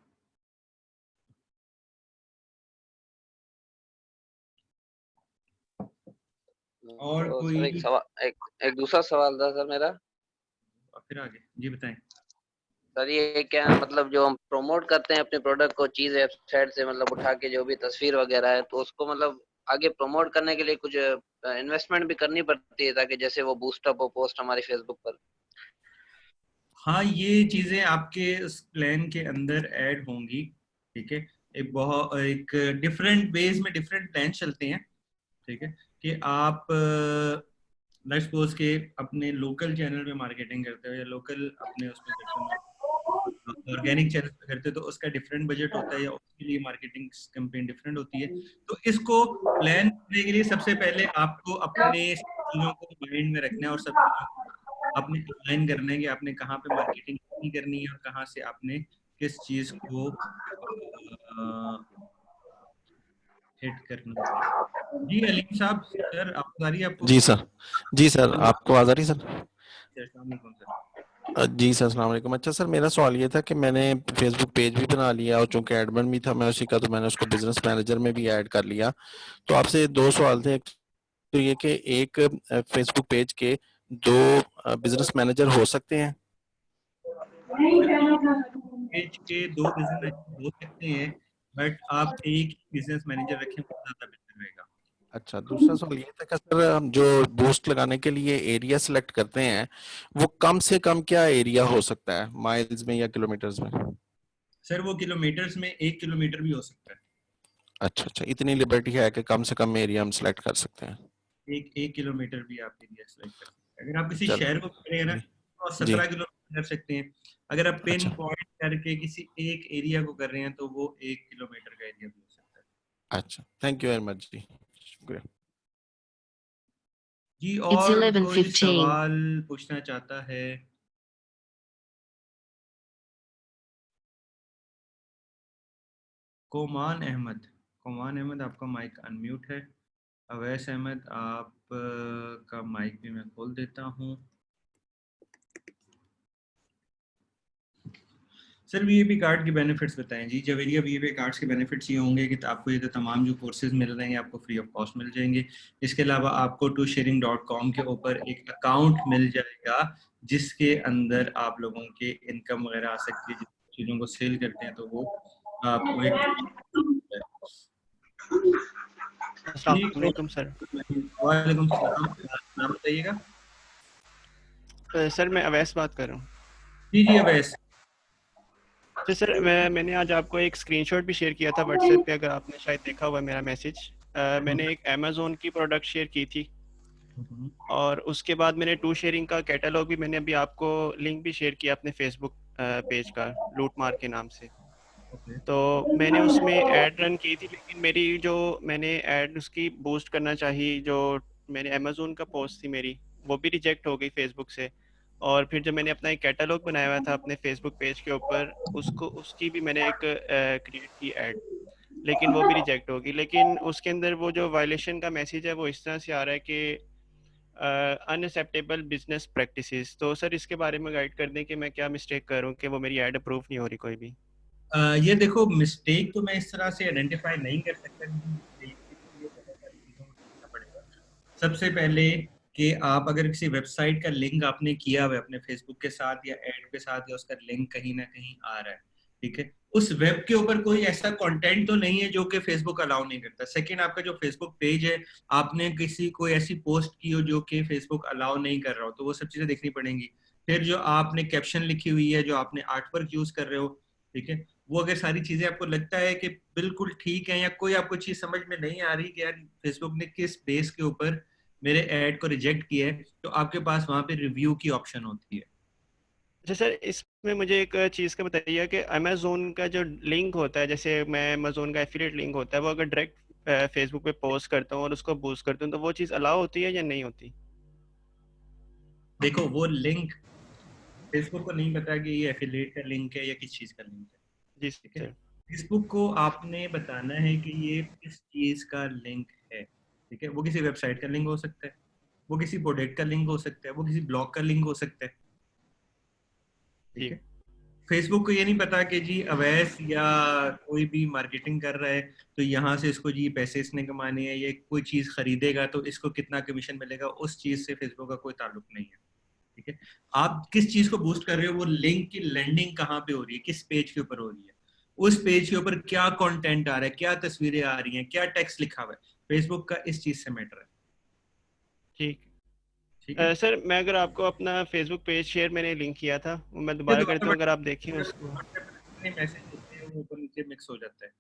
और तो सर एक कोई सवाल, एक दूसरा सवाल था सर मेरा। फिर आगे जी बताएं। सर ये क्या मतलब जो हम प्रमोट करते हैं अपने प्रोडक्ट को चीज वेबसाइट से मतलब उठा के जो भी तस्वीर वगैरह है, तो उसको मतलब आगे प्रमोट करने के लिए कुछ इन्वेस्टमेंट भी करनी पड़ती है ताकि जैसे वो बूस्टअप हो पोस्ट हमारी फेसबुक पर? हाँ, ये चीजें आपके उस प्लान के अंदर ऐड होंगी, ठीक है। एक डिफरेंट बेस में डिफरेंट प्लान चलते हैं, ठीक है। कि आप लेट्स सपोज के अपने लोकल चैनल पे मार्केटिंग करते हो, या लोकल अपने उसमें करते हो, ऑर्गेनिक चैनल पे करते हो, तो उसका डिफरेंट बजट होता है, या उसके लिए मार्केटिंग कैंपेन डिफरेंट होती है। तो इसको प्लान करने के लिए सबसे पहले आपको अपने चीजों को माइंड में रखना है, और सब चीजों को आपने अलाइन करना है कि आपने कहाँ पे मार्केटिंग कितनी करनी है और कहाँ से आपने किस चीज को हिट करना है। जी अलीम साहब, सर आवाज आ रही है आपको? जी सर, जी सर, आपको आवाज आ रही है सर? अस्सलाम वालेकुम सर। जी सर, अस्सलाम वालेकुम। अच्छा सर, मेरा सवाल ये था कि मैंने फेसबुक पेज भी बना लिया और चूंकि एडमिन भी था मैं उसी का, तो मैंने उसको बिजनेस मैनेजर में भी ऐड कर लिया। तो आपसे दो सवाल थे। एक तो ये कि एक फेसबुक पेज के दो बिजनेस मैनेजर हो सकते हैं? पेज के दो बिजनेस मैनेजर हो सकते हैं, बट आप एक ही बिजनेस मैनेजर रखें, वो ज्यादा बेहतर रहेगा। अच्छा, दूसरा सवाल ये था कि सर हम जो बूस्ट लगाने के लिए एरिया सेलेक्ट करते हैं, वो कम से कम क्या एरिया हो सकता है, माइल्स में या किलोमीटर्स में? सर वो किलोमीटर्स में 1 किलोमीटर भी हो सकता है। अच्छा अच्छा, इतनी लिबर्टी है कि कम से कम एरिया हम सेलेक्ट कर सकते हैं। एक किलोमीटर भी आप एरिया सेलेक्ट कर सकते हैं। अगर आप किसी चलो शहर को कर रहे हैं ना, जी तो जी, 17 किलोमीटर कर सकते हैं। अगर आप पिन अच्छा पॉइंट करके किसी एक एरिया को कर रहे हैं तो वो 1 किलोमीटर का एरिया भी हो सकता है। अच्छा, थैंक यू वेरी मच जी, शुक्रिया। जी It's और कोई 11:15. सवाल पूछना चाहता है? कोमान अहमद, कोमान अहमद आपका माइक अनम्यूट है। अवैस अहमद आप का माइक भी मैं खोल देता हूँ। सर वीएपी कार्ड के बेनिफिट्स बताएं जी। जवेरिया वीएपी कार्ड्स के बेनिफिट्स ये होंगे कि आपको ये तो तमाम जो कोर्सेज मिल रहे हैं आपको फ्री ऑफ कॉस्ट मिल जाएंगे। इसके अलावा आपको TwoSharing.com के ऊपर एक अकाउंट मिल जाएगा जिसके अंदर आप लोगों के इनकम वगैरह आ सकती है। जिस चीज़ों को सेल करते हैं तो वो आपको एक अस्सलाम वालेकुम सर। वालेकुम सलाम, नाम बताइएगा। सर मैं अवैस बात कर रहा हूँ। जी जी अवैस। तो सर मैंने आज आपको एक स्क्रीनशॉट भी शेयर किया था व्हाट्सएप पे, अगर आपने शायद देखा हुआ मेरा मैसेज। मैंने एक अमेज़ोन की प्रोडक्ट शेयर की थी और उसके बाद मैंने TwoSharing का कैटलॉग भी, मैंने अभी आपको लिंक भी शेयर किया अपने फेसबुक पेज का, लूट मार के नाम से। तो मैंने उसमें ऐड रन की थी, लेकिन मेरी जो मैंने ऐड उसकी बूस्ट करना चाहिए, जो मैंने अमेज़ोन का पोस्ट थी मेरी, वो भी रिजेक्ट हो गई फेसबुक से। और फिर जब मैंने अपना एक कैटलॉग बनाया हुआ था अपने फेसबुक पेज के ऊपर, उसकी भी मैंने एक क्रिएट की ऐड, लेकिन वो भी रिजेक्ट होगी। लेकिन उसके अंदर वो जो वायलेशन का मैसेज है वो इस तरह से आ रहा है कि अनएक्सेप्टेबल बिजनेस प्रैक्टिसेस। तो सर इसके बारे में गाइड कर दें कि मैं क्या मिस्टेक करूं कि वो मेरी ऐड अप्रूव नहीं हो रही कोई भी। ये देखो, मिस्टेक तो मैं इस तरह से आइडेंटिफाई नहीं कर सकता, क्योंकि mistake के लिए बहुत सारी चीज़ों को देखना पड़ेगा। सबसे पहले कि आप अगर किसी वेबसाइट का लिंक आपने किया हुआ है अपने फेसबुक के साथ या एड के साथ, या उसका लिंक कहीं ना कहीं आ रहा है, ठीक है, उस वेब के ऊपर कोई ऐसा कंटेंट तो नहीं है जो कि फेसबुक अलाउ नहीं करता। सेकंड, आपका जो फेसबुक पेज है, आपने किसी कोई ऐसी पोस्ट की हो जो कि फेसबुक अलाउ नहीं कर रहा हो, तो वो सब चीजें देखनी पड़ेंगी। फिर जो आपने कैप्शन लिखी हुई है, जो आपने आर्टवर्क यूज कर रहे हो, ठीक है, वो अगर सारी चीजें आपको लगता है कि बिल्कुल ठीक है, या कोई आपको चीज समझ में नहीं आ रही कि यार फेसबुक ने किस बेस के ऊपर मेरे ऐड को रिजेक्ट किया है, तो आपके पास वहां पे रिव्यू की ऑप्शन होती है। अच्छा सर, इसमें मुझे एक चीज़ का बताइए कि अमेज़ोन का जो लिंक होता है, जैसे मैं अमेज़ोन का एफिलिएट लिंक होता है, वो अगर डायरेक्ट फेसबुक पे पोस्ट करता हूँ और उसको बूस्ट करता हूँ, तो वो चीज़ अलाउ होती है या नहीं होती? देखो, वो लिंक फेसबुक को नहीं पता कि ये एफिलिएट का लिंक है या किस चीज का लिंक है, जी ठीक है। सर। फेसबुक को आपने बताना है कि ये किस चीज का लिंक है, ठीक है। वो किसी वेबसाइट का लिंक हो सकता है, वो किसी प्रोडक्ट का लिंक हो सकता है, वो किसी ब्लॉग का लिंक हो सकता है, ठीक जी है। फेसबुक को ये नहीं पता कि जी अवैस या कोई भी मार्केटिंग कर रहा है तो यहाँ से इसको जी पैसे इसने कमाने हैं, ये कोई चीज खरीदेगा तो इसको कितना कमीशन मिलेगा, उस चीज से फेसबुक का कोई ताल्लुक नहीं है, ठीक है। आप किस चीज को बूस्ट कर रहे हो, वो लिंक की लैंडिंग कहाँ पे हो रही है, किस पेज के ऊपर हो रही है, उस पेज के ऊपर क्या कंटेंट आ रहा है, क्या तस्वीरें आ रही हैं, क्या टेक्स्ट लिखा हुआ है, फेसबुक का इस चीज से मैटर है, ठीक। ठीक है। सर मैं अगर आपको अपना फेसबुक पेज शेयर मैंने लिंक किया था, वो मैं ये दोबारा करता दोबारा हूँ, अगर आप देखें उसको। WhatsApp पे जितने मैसेज होते हैं वो ऊपर नीचे मिक्स हो जाता है।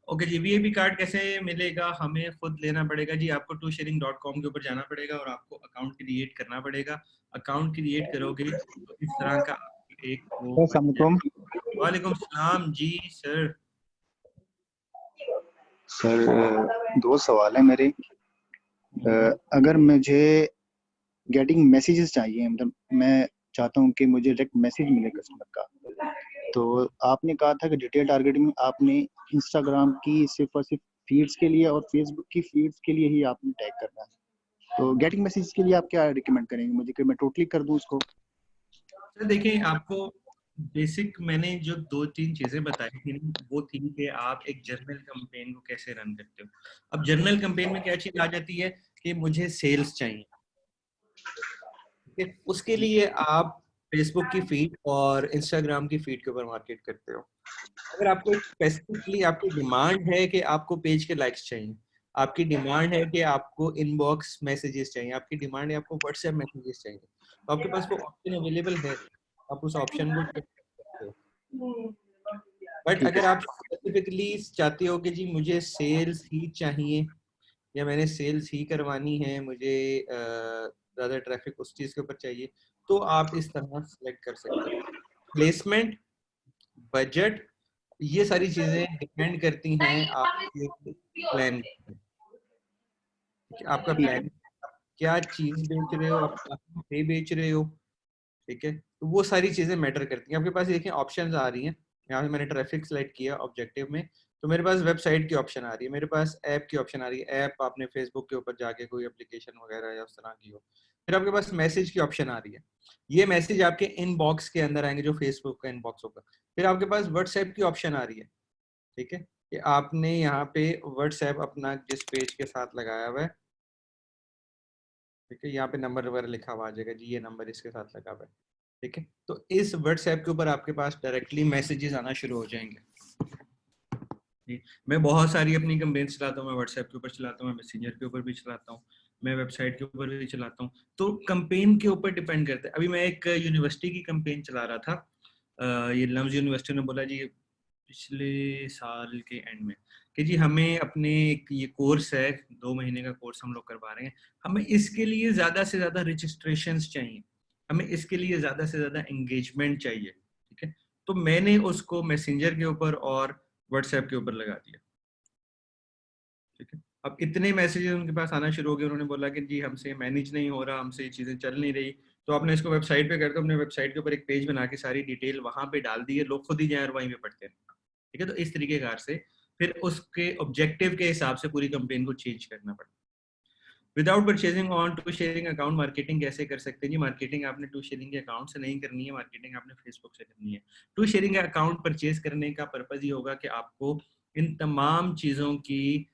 ओके जी, वीआईपी कार्ड कैसे मिलेगा? हमें खुद लेना पड़ेगा जी। आपको TwoSharing.com के ऊपर जाना पड़ेगा और आपको अकाउंट क्रिएट करना पड़ेगा। अकाउंट क्रिएट करोगे तो इस तरह का एक वो बन जाएगा। वालेकुम सलाम जी सर। सर दो सवाल है मेरे। अगर मुझे गेटिंग मैसेजेस चाहिए, मतलब मैं चाहता हूँ कि मुझे डायरेक्ट मैसेज मिले कस्टमर का। तो आपने कहा था कि डिटेल टारगेटिंग आपने इंस्टाग्राम की सिर्फ और सिर्फ फीड्स के लिए और फेसबुक की फीड्स के लिए ही आपने टैग करना है। तो गेटिंग मैसेज के लिए आप क्या रिकमेंड करेंगे मुझे कि मैं टोटली कर दूं उसको? सर देखिए, आपको बेसिक मैंने जो 2-3 चीजें बताई थी ना, वो थी कि आप एक जर्नल कैंपेन को कैसे रन करते हो। अब जर्नल कैंपेन में क्या चीज आ जाती है कि मुझे सेल्स चाहिए, ठीक है? उसके लिए आप फेसबुक की फीड और इंस्टाग्राम की फीड के ऊपर मार्केट करते हो। अगर आपको स्पेसिफिकली आपकी डिमांड है कि आपको पेज के लाइक्स चाहिए, आपकी डिमांड है कि आपको इनबॉक्स मैसेजेस चाहिए, आपकी डिमांड है आपको व्हाट्सएप मैसेजेस चाहिए, तो आपके पास वो ऑप्शन अवेलेबल है, आप उस ऑप्शन को check कर सकते हो। बट ठीक है अगर आप स्पेसिफिकली चाहते हो कि जी मुझे सेल्स ही चाहिए या मैंने सेल्स ही करवानी है, मुझे ज़्यादा ट्रैफिक उस चीज़ के ऊपर चाहिए, तो आप इस तरह सेलेक्ट कर सकते हो। प्लेसमेंट, बजट, ये सारी चीजें डिपेंड करती हैं आपके प्लान पे। आपका ठीक है प्लान, क्या चीज बेच रहे हो, आप कहाँ पे बेच रहे हो, ठीक है? तो वो सारी चीजें मैटर करती हैं। आपके पास देखिए ऑप्शंस आ रही हैं, यहाँ पे मैंने ट्रैफिक सेलेक्ट किया ऑब्जेक्टिव में, तो मेरे पास वेबसाइट की ऑप्शन आ रही है, मेरे पास ऐप की ऑप्शन आ रही है, ऐप आपने फेसबुक के ऊपर जाके कोई एप्लीकेशन वगैरह या उस तरह की हो। फिर आपके पास मैसेज की ऑप्शन आ रही है, ये मैसेज आपके इनबॉक्स के अंदर आएंगे जो फेसबुक का इनबॉक्स होगा। फिर आपके पास व्हाट्सएप की ऑप्शन आ रही है, ठीक है, कि आपने यहाँ पे व्हाट्सएप अपना जिस पेज के साथ लगाया हुआ है, ठीक है, यहाँ पे नंबर वगैरह लिखा हुआ आ जाएगा जी, ये नंबर इसके साथ लगा हुआ है, ठीक है। तो इस व्हाट्सएप के ऊपर आपके पास डायरेक्टली मैसेजेस आना शुरू हो जाएंगे जी। मैं बहुत सारी अपनी कंपेन चलाता हूँ, मैं व्हाट्सएप के ऊपर चलाता हूँ, मैं मैसेंजर के ऊपर भी चलाता हूँ, मैं वेबसाइट के ऊपर भी चलाता हूँ। तो कंपेन के ऊपर डिपेंड करता है। अभी मैं एक यूनिवर्सिटी की कंपेन चला रहा था, ये लम्स यूनिवर्सिटी ने बोला जी पिछले साल के एंड में कि जी हमें अपने ये कोर्स है, 2 महीने का कोर्स हम लोग करवा रहे हैं, हमें इसके लिए ज़्यादा से ज़्यादा रजिस्ट्रेशंस चाहिए, हमें इसके लिए ज़्यादा से ज़्यादा एंगेजमेंट चाहिए, ठीक है। तो मैंने उसको मैसेंजर के ऊपर और व्हाट्सएप के ऊपर लगा दिया, ठीक है। अब इतने मैसेजेस उनके पास आना शुरू हो गए, उन्होंने बोला कि जी हमसे मैनेज नहीं हो रहा, हमसे ये चीज़ें चल नहीं रही। तो आपने इसको वेबसाइट पे कर दो, अपने वेबसाइट के ऊपर एक पेज बना के सारी डिटेल वहां पे डाल दी है, लोग खुद ही जाए और वहीं पे पढ़ते हैं, ठीक है। तो इस तरीके कार से फिर उसके ऑब्जेक्टिव के हिसाब से पूरी कंपेन को चेंज करना पड़ता है। Without purchasing on to sharing account marketing कैसे कर सकते हैं जी? मार्केटिंग आपने टू शेयरिंग के अकाउंट से नहीं करनी है, मार्केटिंग आपने फेसबुक से करनी है। टू शेयरिंग अकाउंट परचेज करने का पर्पज ये होगा कि आपको इन तमाम चीज़ों की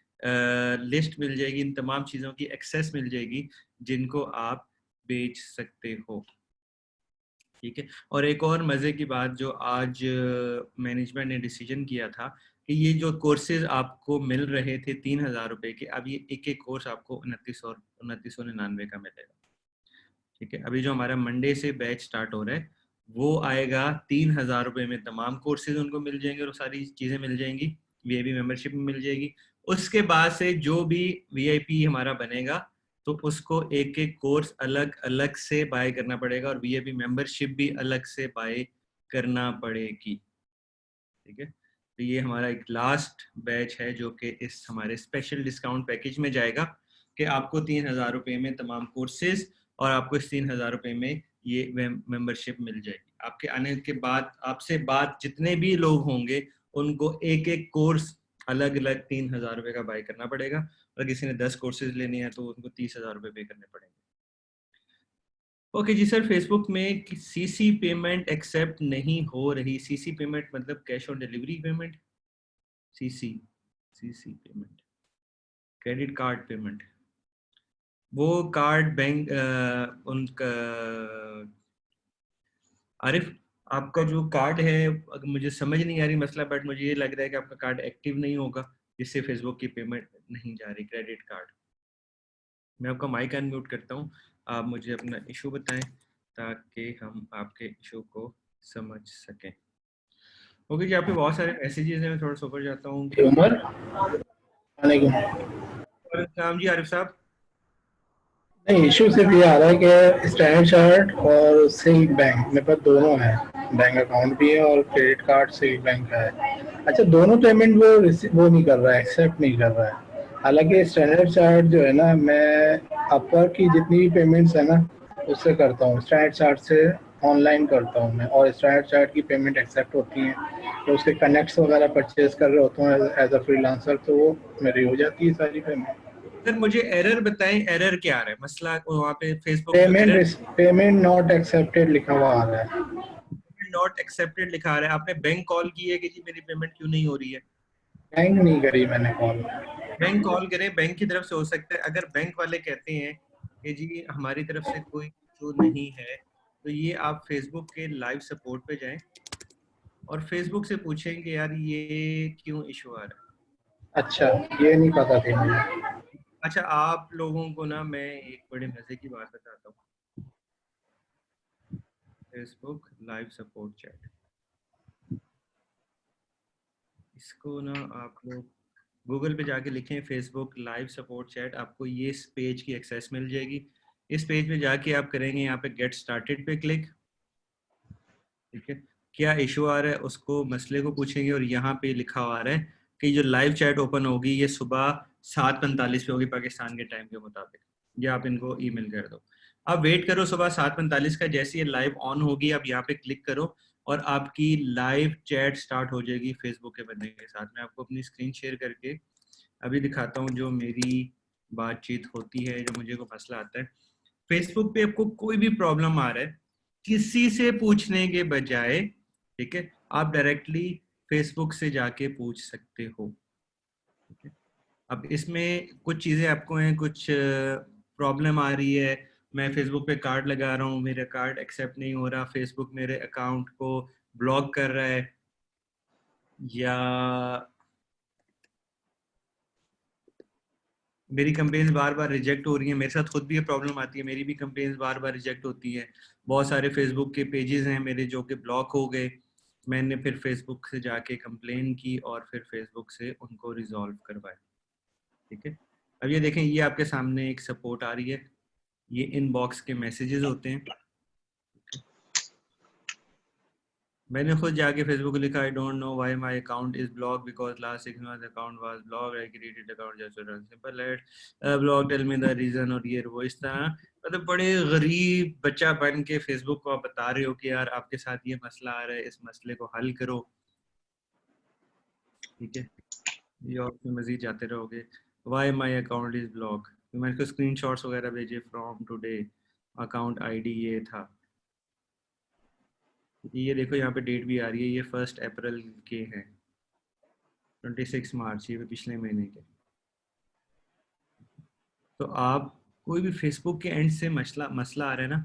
लिस्ट मिल जाएगी, इन तमाम चीज़ों की एक्सेस मिल जाएगी जिनको आप बेच सकते हो, ठीक है। और एक और मज़े की बात जो आज मैनेजमेंट ने डिसीजन किया था कि ये जो कोर्सेज आपको मिल रहे थे 3,000 रुपए के, अब ये एक एक कोर्स आपको 2999 का मिलेगा, ठीक है। अभी जो हमारा मंडे से बैच स्टार्ट हो रहा है वो आएगा 3,000 रुपए में, तमाम कोर्सेज उनको मिल जाएंगे और सारी चीज़ें मिल जाएंगी, वीआईपी मेंबरशिप में मिल जाएगी। उसके बाद से जो भी वीआईपी हमारा बनेगा तो उसको एक एक कोर्स अलग अलग से बाय करना पड़ेगा और वीआईपी मेंबरशिप भी अलग से बाय करना पड़ेगी, ठीक है। तो ये हमारा एक लास्ट बैच है जो कि इस हमारे स्पेशल डिस्काउंट पैकेज में जाएगा कि आपको 3,000 रुपए में तमाम कोर्सेज और आपको इस 3,000 रुपए में ये मेंबरशिप मिल जाएगी। आपके आने के बाद आपसे बात जितने भी लोग होंगे उनको एक एक कोर्स अलग अलग 3,000 रुपए का बाय करना पड़ेगा, और किसी ने 10 कोर्सेज लेने हैं तो उनको 30,000 रुपए पे करने पड़ेंगे। ओके जी सर, फेसबुक में सीसी पेमेंट एक्सेप्ट नहीं हो रही। सीसी पेमेंट मतलब cash on delivery payment, CC CC payment credit card payment, वो कार्ड बैंक उनका आरिफ, आपका जो कार्ड है मुझे समझ नहीं आ रही मसला, बट मुझे ये लग रहा है कि आपका कार्ड एक्टिव नहीं होगा जिससे फेसबुक की पेमेंट नहीं जा रही, क्रेडिट कार्ड। मैं आपका माइक अनम्यूट करता हूँ, आप मुझे अपना इशू बताएं ताकि हम आपके इशू को समझ सकें। ओके जी, आपके बहुत सारे मैसेजेस हैं, मैं थोड़ा सा ऊपर जाता हूँ। जी आरिफ साहब, नहीं, इशू सिर्फ ये आ रहा है कि स्टैंडर्ड चार्ट और सिंक बैंक मेरे पास दोनों है, बैंक अकाउंट भी है और क्रेडिट कार्ड सिंक बैंक का है। अच्छा, दोनों पेमेंट वो नहीं कर रहा है, एक्सेप्ट नहीं कर रहा है। हालांकि स्टैंडर्ड चार्ट जो है ना, मैं अपर की जितनी भी पेमेंट्स है ना उससे करता हूँ, स्टैंडर्ड चार्ट से ऑनलाइन करता हूँ मैं, और स्नैपचैट की पेमेंट एक्सेप्ट होती है, तो उसके कनेक्ट्स वगैरह परचेज कर रहे होते हैं एज अ फ्रीलांसर, तो वो मेरी हो जाती है सारी पेमेंट। सर मुझे एरर बताएं, एरर क्या आ रहा है, मसला वहाँ पे फेसबुक जो एरर पेमेंट नॉट एक्सेप्टेड लिखा हुआ आ रहा है। नॉट एक्सेप्टेड लिखा आ रहा है। आपने बैंक कॉल की है कि जी मेरी पेमेंट क्यों नहीं हो रही है? बैंक नहीं करी मैंने कॉल। बैंक कॉल करें, बैंक की तरफ से हो सकता है। अगर बैंक वाले कहते हैं कि जी हमारी तरफ से कोई इशू नहीं है, तो ये आप फेसबुक के लाइव सपोर्ट पे जाएं और फेसबुक से पूछेंगे यार ये क्यों इशू आ रहा है। अच्छा, ये नहीं पता थी मुझे। अच्छा, आप लोगों को ना मैं एक बड़े मजे की बात बताता हूँ। फेसबुक लाइव सपोर्ट चैट, इसको ना आप लोग गूगल पे जाके लिखें फेसबुक लाइव सपोर्ट चैट, आपको ये इस पेज की एक्सेस मिल जाएगी। इस पेज पे जाके आप करेंगे यहाँ पे गेट स्टार्टेड पे क्लिक, ठीक है। क्या इशू आ रहा है उसको, मसले को पूछेंगे और यहाँ पे लिखा हुआ आ रहा है कि जो लाइव चैट ओपन होगी ये सुबह 7:45 पे होगी पाकिस्तान के टाइम के मुताबिक। ये आप इनको ईमेल कर दो। अब वेट करो सुबह 7:45 का, जैसे ये लाइव ऑन होगी आप यहाँ पे क्लिक करो और आपकी लाइव चैट स्टार्ट हो जाएगी फेसबुक के बंदे के साथ। मैं आपको अपनी स्क्रीन शेयर करके अभी दिखाता हूँ जो मेरी बातचीत होती है, जो मुझे को मसला आता है। फेसबुक पे आपको कोई भी प्रॉब्लम आ रहा है, किसी से पूछने के बजाय, ठीक है, आप डायरेक्टली फेसबुक से जाके पूछ सकते हो, ठीक है। अब इसमें कुछ चीजें आपको हैं, कुछ प्रॉब्लम आ रही है, मैं फेसबुक पे कार्ड लगा रहा हूँ, मेरा कार्ड एक्सेप्ट नहीं हो रहा, फेसबुक मेरे अकाउंट को ब्लॉक कर रहा है, या मेरी कंपेन्स बार बार रिजेक्ट हो रही हैं। मेरे साथ खुद भी ये प्रॉब्लम आती है, मेरी भी कंपेन्स बार बार रिजेक्ट होती है। बहुत सारे फेसबुक के पेजेस हैं मेरे जो कि ब्लॉक हो गए, मैंने फिर फेसबुक से जाके कंप्लेन की और फिर फेसबुक से उनको रिजॉल्व करवाया, ठीक है। अब ये देखें, ये आपके सामने एक सपोर्ट आ रही है, ये इनबॉक्स के मैसेजेस होते हैं। मैंने खुद जाके फेसबुक लिखा, I don't know why my account is block because last 6 months account was blocked, I created account just to run simple let block tell me the reason, और ये वो इस तरह। मतलब बड़े गरीब बच्चा बन के फेसबुक को आप बता रहे हो कि यार आपके साथ ये मसला आ रहा है, इस मसले को हल करो, ठीक है। ये ऑप्शन मजीद जाते रहोगे, why my account is block, मैंने को स्क्रीनशॉट्स वगैरह भेजे फ्रॉम टुडे, अकाउंट आईडी ये था, ये देखो यहाँ पे डेट भी आ रही है, ये 1 अप्रैल के हैं, 26 मार्च, ये पिछले महीने के। तो आप कोई भी फेसबुक के एंड से मसला आ रहा है ना,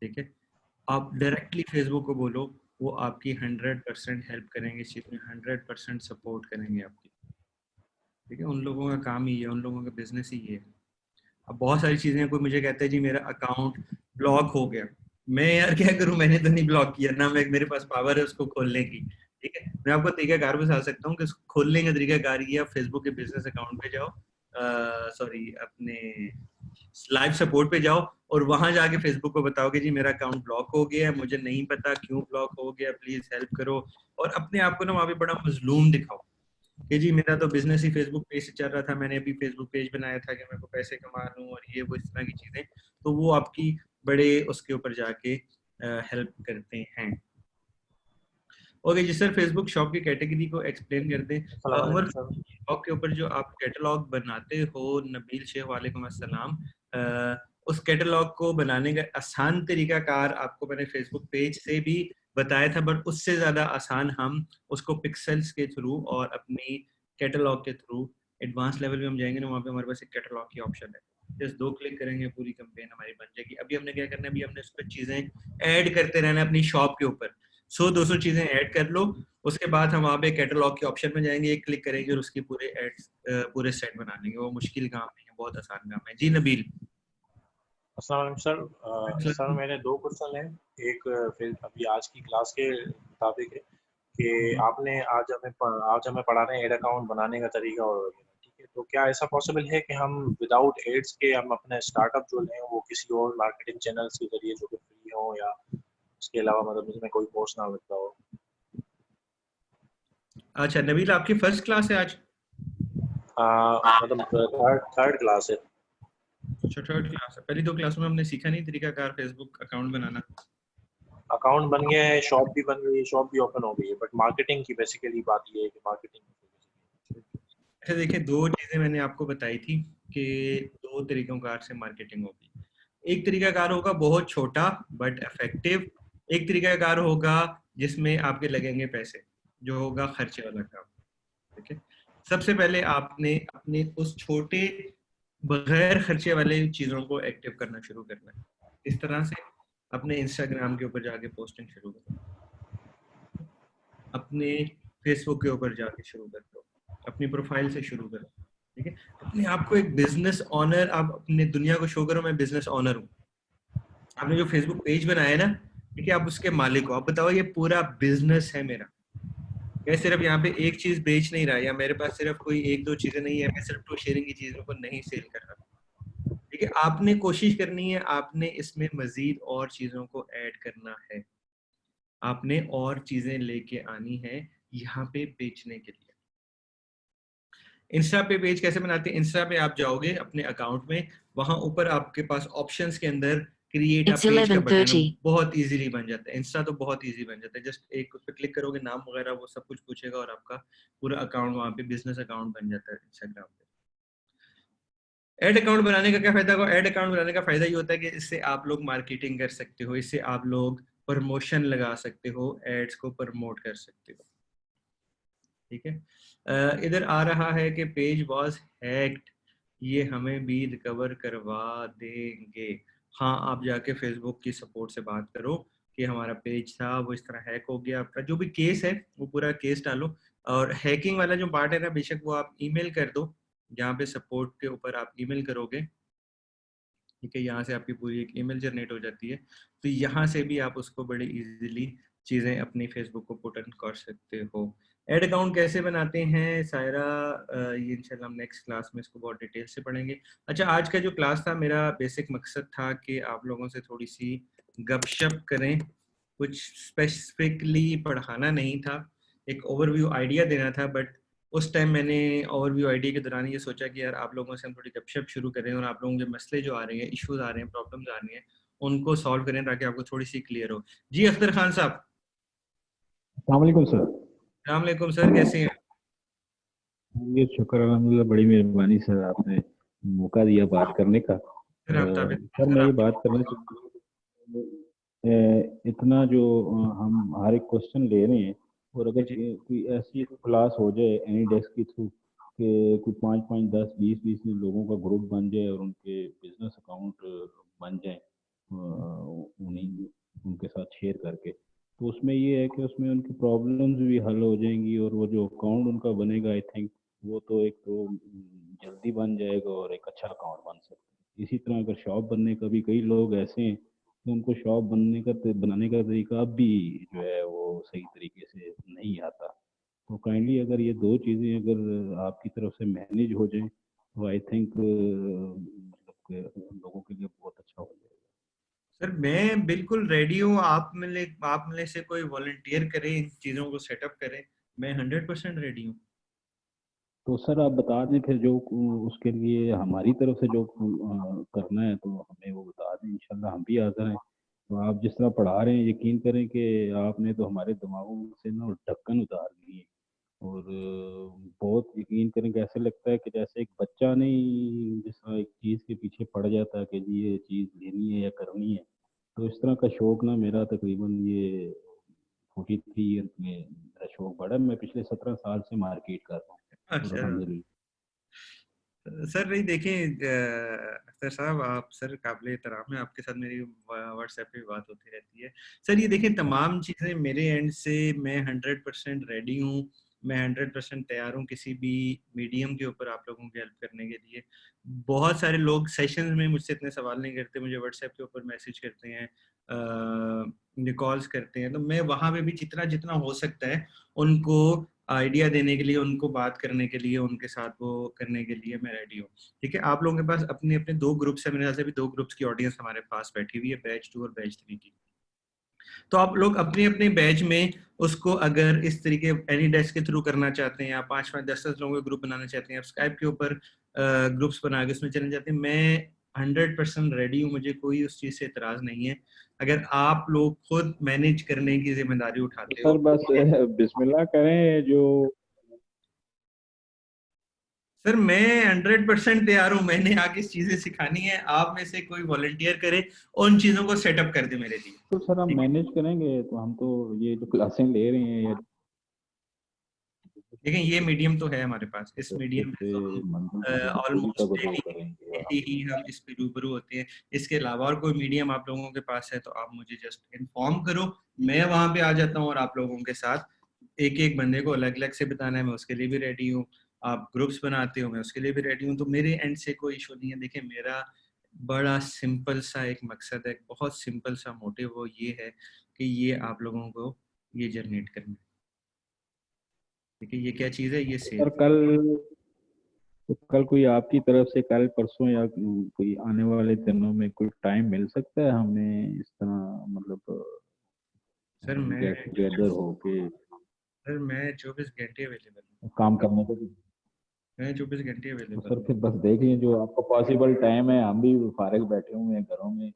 ठीक है, आप डायरेक्टली फेसबुक को बोलो, वो आपकी 100% हेल्प करेंगे इस चीज़ में, 100% सपोर्ट करेंगे आपकी, ठीक है। उन लोगों का काम ही है, उन लोगों का बिजनेस ही है। अब बहुत सारी चीज़ें, कोई मुझे कहता है जी मेरा अकाउंट ब्लॉक हो गया, मैं यार क्या करूं, मैंने तो नहीं ब्लॉक किया ना, मैं मेरे पास पावर है उसको खोलने की, ठीक है। मैं आपको तरीकाकार बता सकता हूँ कि खोलने का तरीकाकार ये, आप फेसबुक के बिजनेस अकाउंट पे जाओ, सॉरी अपने लाइव सपोर्ट पे जाओ और वहां जाके फेसबुक को बताओ कि जी मेरा अकाउंट ब्लॉक हो गया है, मुझे नहीं पता क्यों ब्लॉक हो गया, प्लीज हेल्प करो। और अपने आप को ना वहाँ पे बड़ा मजलूम दिखाओ कि जी मेरा तो बिजनेस ही फेसबुक पेज से चल रहा था, मैंने अभी फेसबुक पेज बनाया था कि मेरे को पैसे कमा लूं और ये वो इस तरह की चीजें, तो वो आपकी बड़े उसके ऊपर जाके हेल्प करते हैं। ओके जी सर, फेसबुक शॉप की कैटेगरी को एक्सप्लेन कर दें। उमर, शॉप के ऊपर जो आप कैटलॉग बनाते हो, नबील शेख वालेकुम अस्सलाम, उस कैटलॉग को बनाने का आसान तरीकाकार आपको मैंने फेसबुक पेज से भी बताया था, बट उससे ज़्यादा आसान हम उसको पिक्सेल्स के थ्रू और अपनी कैटलॉग के थ्रू एडवांस लेवल पे हम जाएंगे ना, वहाँ पे हमारे पास एक कैटलॉग की ऑप्शन है, जस्ट 2 क्लिक करेंगे पूरी कैंपेन हमारी बन जाएगी। अभी हमने क्या करना है, अभी हमने उस पर चीज़ें ऐड करते रहना है अपनी शॉप के ऊपर, 100-200 चीज़ें ऐड कर लो, उसके बाद हम वहाँ पे कैटलॉग के ऑप्शन में जाएंगे, एक क्लिक करेंगे और उसकी पूरे एड्स पूरे सेट बना लेंगे। वो मुश्किल काम नहीं है, बहुत आसान काम है। जी नबील। अस्सलाम वालेकुम सर। सर मेरे 2 क्वेश्चन हैं। एक फिर अभी आज की क्लास के मुताबिक है कि आपने आज हमें पढ़ा रहे हैं एड अकाउंट बनाने का तरीका और वगैरह, ठीक है। तो क्या ऐसा पॉसिबल है कि हम विदाउट एड्स के हम अपने स्टार्टअप जो लें वो किसी और मार्केटिंग चैनल्स के जरिए जो कि फ्री हो, या उसके अलावा मतलब इसमें कोई पोस्ट ना मिलता हो? अच्छा नबील, आपकी फर्स्ट क्लास है आज? मतलब थर्ड क्लास है। अच्छा थर्ड क्लास है। पहली 2 क्लासों में हमने सीखा नहीं तरीकाकार फेसबुक अकाउंट बनाना? अकाउंट बन गया है, शॉप भी बन गई है, शॉप भी ओपन हो गई है, बट मार्केटिंग की बेसिकली बात ये है कि मार्केटिंग। अच्छा देखिए, दो चीजें मैंने आपको बताई थी कि दो तरीकों कार से मार्केटिंग होगी। एक तरीका कार होगा बहुत छोटा बट इफेक्टिव, एक तरीका कार होगा जिसमें आपके लगेंगे पैसे, जो होगा खर्चे वाला काम। ठीक है, सबसे पहले आपने अपने उस छोटे बगैर खर्चे वाले चीजों को एक्टिव करना शुरू करना है। इस तरह से अपने इंस्टाग्राम के ऊपर जाके पोस्टिंग शुरू करो, अपने फेसबुक के ऊपर जाके शुरू कर दो, अपनी प्रोफाइल से शुरू करो। ठीक है, अपने आप को एक बिजनेस ऑनर, आप अपने दुनिया को शो करो मैं बिजनेस ऑनर हूँ। आपने जो फेसबुक पेज बनाया है ना, ठीक है, आप उसके मालिक हो। आप बताओ ये पूरा बिजनेस है मेरा, मैं सिर्फ यहाँ पे एक चीज बेच नहीं रहा, या मेरे पास सिर्फ कोई एक दो चीजें नहीं है, मैं सिर्फ टू शेयरिंग की चीजों को नहीं सेल कर रहा। ठीक है, आपने कोशिश करनी है, आपने इसमें मजीद और चीजों को ऐड करना है, आपने और चीजें लेके आनी है यहाँ पे बेचने के लिए। इंस्टा पे पेज कैसे बनाते हैं? इंस्टा पे आप जाओगे अपने अकाउंट में, वहां ऊपर आपके पास ऑप्शंस के अंदर क्रिएट अ पेज का बटन बहुत इजीली बन जाता है। इंस्टा तो बहुत इजी बन जाता है, जस्ट एक उस पर क्लिक करोगे, नाम वगैरह वो सब कुछ पूछेगा और आपका पूरा अकाउंट वहां पे बिजनेस अकाउंट बन जाता है इंस्टाग्राम पे। एड अकाउंट बनाने का क्या फायदा होगा? एड अकाउंट बनाने का फायदा ये होता है कि इससे आप लोग मार्केटिंग कर सकते हो, इससे आप लोग प्रमोशन लगा सकते हो, एड्स को प्रमोट कर सकते हो। ठीक है, इधर आ रहा है कि पेज वॉज हैक्ड, ये हमें भी रिकवर करवा देंगे। हाँ, आप जाके फेसबुक की सपोर्ट से बात करो कि हमारा पेज था वो इस तरह हैक हो गया, आपका जो भी केस है वो पूरा केस डालो। और हैकिंग वाला जो पार्ट है ना, बेशक वो आप ईमेल कर दो, यहाँ पे सपोर्ट के ऊपर आप ईमेल करोगे, ठीक है, यहाँ से आपकी पूरी एक ईमेल जनरेट हो जाती है, तो यहाँ से भी आप उसको बड़े इजीली चीज़ें अपनी फेसबुक को पुट इन कर सकते हो। एड अकाउंट कैसे बनाते हैं सायरा, ये इंशाल्लाह हम नेक्स्ट क्लास में इसको बहुत डिटेल से पढ़ेंगे। अच्छा, आज का जो क्लास था मेरा बेसिक मकसद था कि आप लोगों से थोड़ी सी गपशप करें, कुछ स्पेसिफिकली पढ़ाना नहीं था, एक ओवरव्यू आइडिया देना था। बट उस टाइम मैंने ओवरव्यू आइडिया के दौरान ये सोचा कि यार आप लोगों से हम थोड़ी गपशप शुरू करें और आप लोगों के मसले जो आ रहे हैं, इश्यूज आ रहे हैं, प्रॉब्लम्स आ रही हैं, उनको सॉल्व करें ताकि आपको थोड़ी सी क्लियर हो। जी अख्तर खान साहब। अस्सलाम वालेकुम सर। अस्सलाम वालेकुम सर, कैसे हैं? ये शुक्र अल्हम्दुलिल्लाह, बड़ी मेहरबानी सर, आपने मौका दिया बात करने का। सर मैं ये बात करना चाहता हूँ, इतना जो हम हर एक क्वेश्चन ले रहे हैं, और अगर कोई ऐसी क्लास हो जाए एनी डेस्क के थ्रू कि कोई 5-5, 10, 20 लोगों का ग्रुप बन जाए और उनके बिजनेस अकाउंट बन जाए उन्हीं उनके साथ शेयर करके, तो उसमें ये है कि उसमें उनकी प्रॉब्लम्स भी हल हो जाएंगी, और वो जो अकाउंट उनका बनेगा आई थिंक वो तो एक तो जल्दी बन जाएगा और एक अच्छा अकाउंट बन सकता है। इसी तरह अगर शॉप बनने का भी, कई लोग ऐसे हैं कि उनको शॉप बनाने का तरीका अब भी जो है वो सही तरीके से नहीं आता। तो काइंडली अगर ये दो चीज़ें अगर आपकी तरफ से मैनेज हो जाए तो आई थिंक मतलब लोगों के लिए बहुत अच्छा हो जाएगा। सर मैं बिल्कुल रेडी हूँ, आप में से कोई वॉलंटियर करे, इन चीज़ों को सेटअप करे, मैं 100% रेडी हूँ। तो सर आप बता दें फिर जो उसके लिए हमारी तरफ से जो करना है तो हमें वो बता दें, इंशाल्लाह हम भी हाजिर हैं। तो आप जिस तरह पढ़ा रहे हैं, यकीन करें कि आपने तो हमारे दिमागों से ना ढक्कन उतार ली है, और बहुत यकीन करें कि ऐसे लगता है कि जैसे एक बच्चा नहीं जिस तरह एक चीज़ के पीछे पड़ जाता है कि जी ये चीज़ लेनी है या करनी है, तो इस तरह का शौक ना मेरा तकरीबन ये 43 ईयर में मेरा शौक बढ़ा। मैं पिछले 17 साल से मार्केट कर रहा हूँ। अच्छा सर, नहीं देखें अख्तर साहब, आप सर काबिल एहतराम है, आपके साथ मेरी व्हाट्सएप पे बात होती रहती है। सर ये देखें, तमाम चीज़ें मेरे एंड से मैं 100% रेडी हूँ, मैं 100% तैयार हूँ किसी भी मीडियम के ऊपर आप लोगों की हेल्प करने के लिए। बहुत सारे लोग सेशंस में मुझसे इतने सवाल नहीं करते, मुझे व्हाट्सएप के ऊपर मैसेज करते हैं, कॉल्स करते हैं, तो मैं वहाँ पे भी जितना जितना हो सकता है उनको आइडिया देने के लिए, उनको बात करने के लिए, उनके साथ वो करने के लिए मैं रेडी हूँ। ठीक है, आप लोगों के पास अपने अपने 2 ग्रुप्स है, मेरे ख्याल से भी 2 ग्रुप्स की ऑडियंस हमारे पास बैठी हुई है, बैच 2 और बैच 3 की। तो आप लोग अपने अपने बैच में उसको अगर इस तरीके एनी डेस्क के थ्रू करना चाहते हैं, या 5-5, 10-10 लोगों के ग्रुप बनाना चाहते हैं, आप स्काइप के ऊपर ग्रुप्स बना के उसमें चले जाते हैं, मैं 100% रेडी हूँ, मुझे कोई उस चीज़ से इतराज़ नहीं है। अगर आप लोग खुद मैनेज करने की जिम्मेदारी उठाते हो। सर बस बिस्मिल्लाह करें जो। सर मैं 100% तैयार हूँ, मैंने आगे चीज़ें सिखानी है, आप में से कोई वॉलंटियर करे उन चीज़ों को सेटअप कर दे मेरे लिए। तो सर हम मैनेज करेंगे, तो हम तो ये जो क्लासें ले रहे हैं या लेकिन ये मीडियम तो है हमारे पास, इस मीडियम में तो ऑलमोस्ट डेली ही हम इस पे रूबरू होते हैं। इसके अलावा और कोई मीडियम आप लोगों के पास है तो आप मुझे जस्ट इन्फॉर्म करो, मैं वहां पे आ जाता हूँ और आप लोगों के साथ एक एक बंदे को अलग अलग से बताना है, मैं उसके लिए भी रेडी हूँ। आप ग्रुप्स बनाते हो, मैं उसके लिए भी रेडी हूँ। तो मेरे एंड से कोई इशू नहीं है। देखिए मेरा बड़ा सिंपल सा एक मकसद है, बहुत सिंपल सा मोटिव, वो ये है कि ये आप लोगों को ये जनरेट करना है। देखिए ये क्या चीज़ है, ये सर सेल। कल कोई आपकी तरफ से कल परसों या कोई आने वाले दिनों में कोई टाइम मिल सकता है हमें इस तरह, मतलब सर मैं गेट टुगेदर हो के सर मैं 24 घंटे अवेलेबल हूँ। काम करने को? मैं 24 घंटे तो अवेलेबल सर हूँ। फिर बस देख लीजिए जो आपको पॉसिबल टाइम है, हम भी फारिग बैठे हुए हैं घरों में।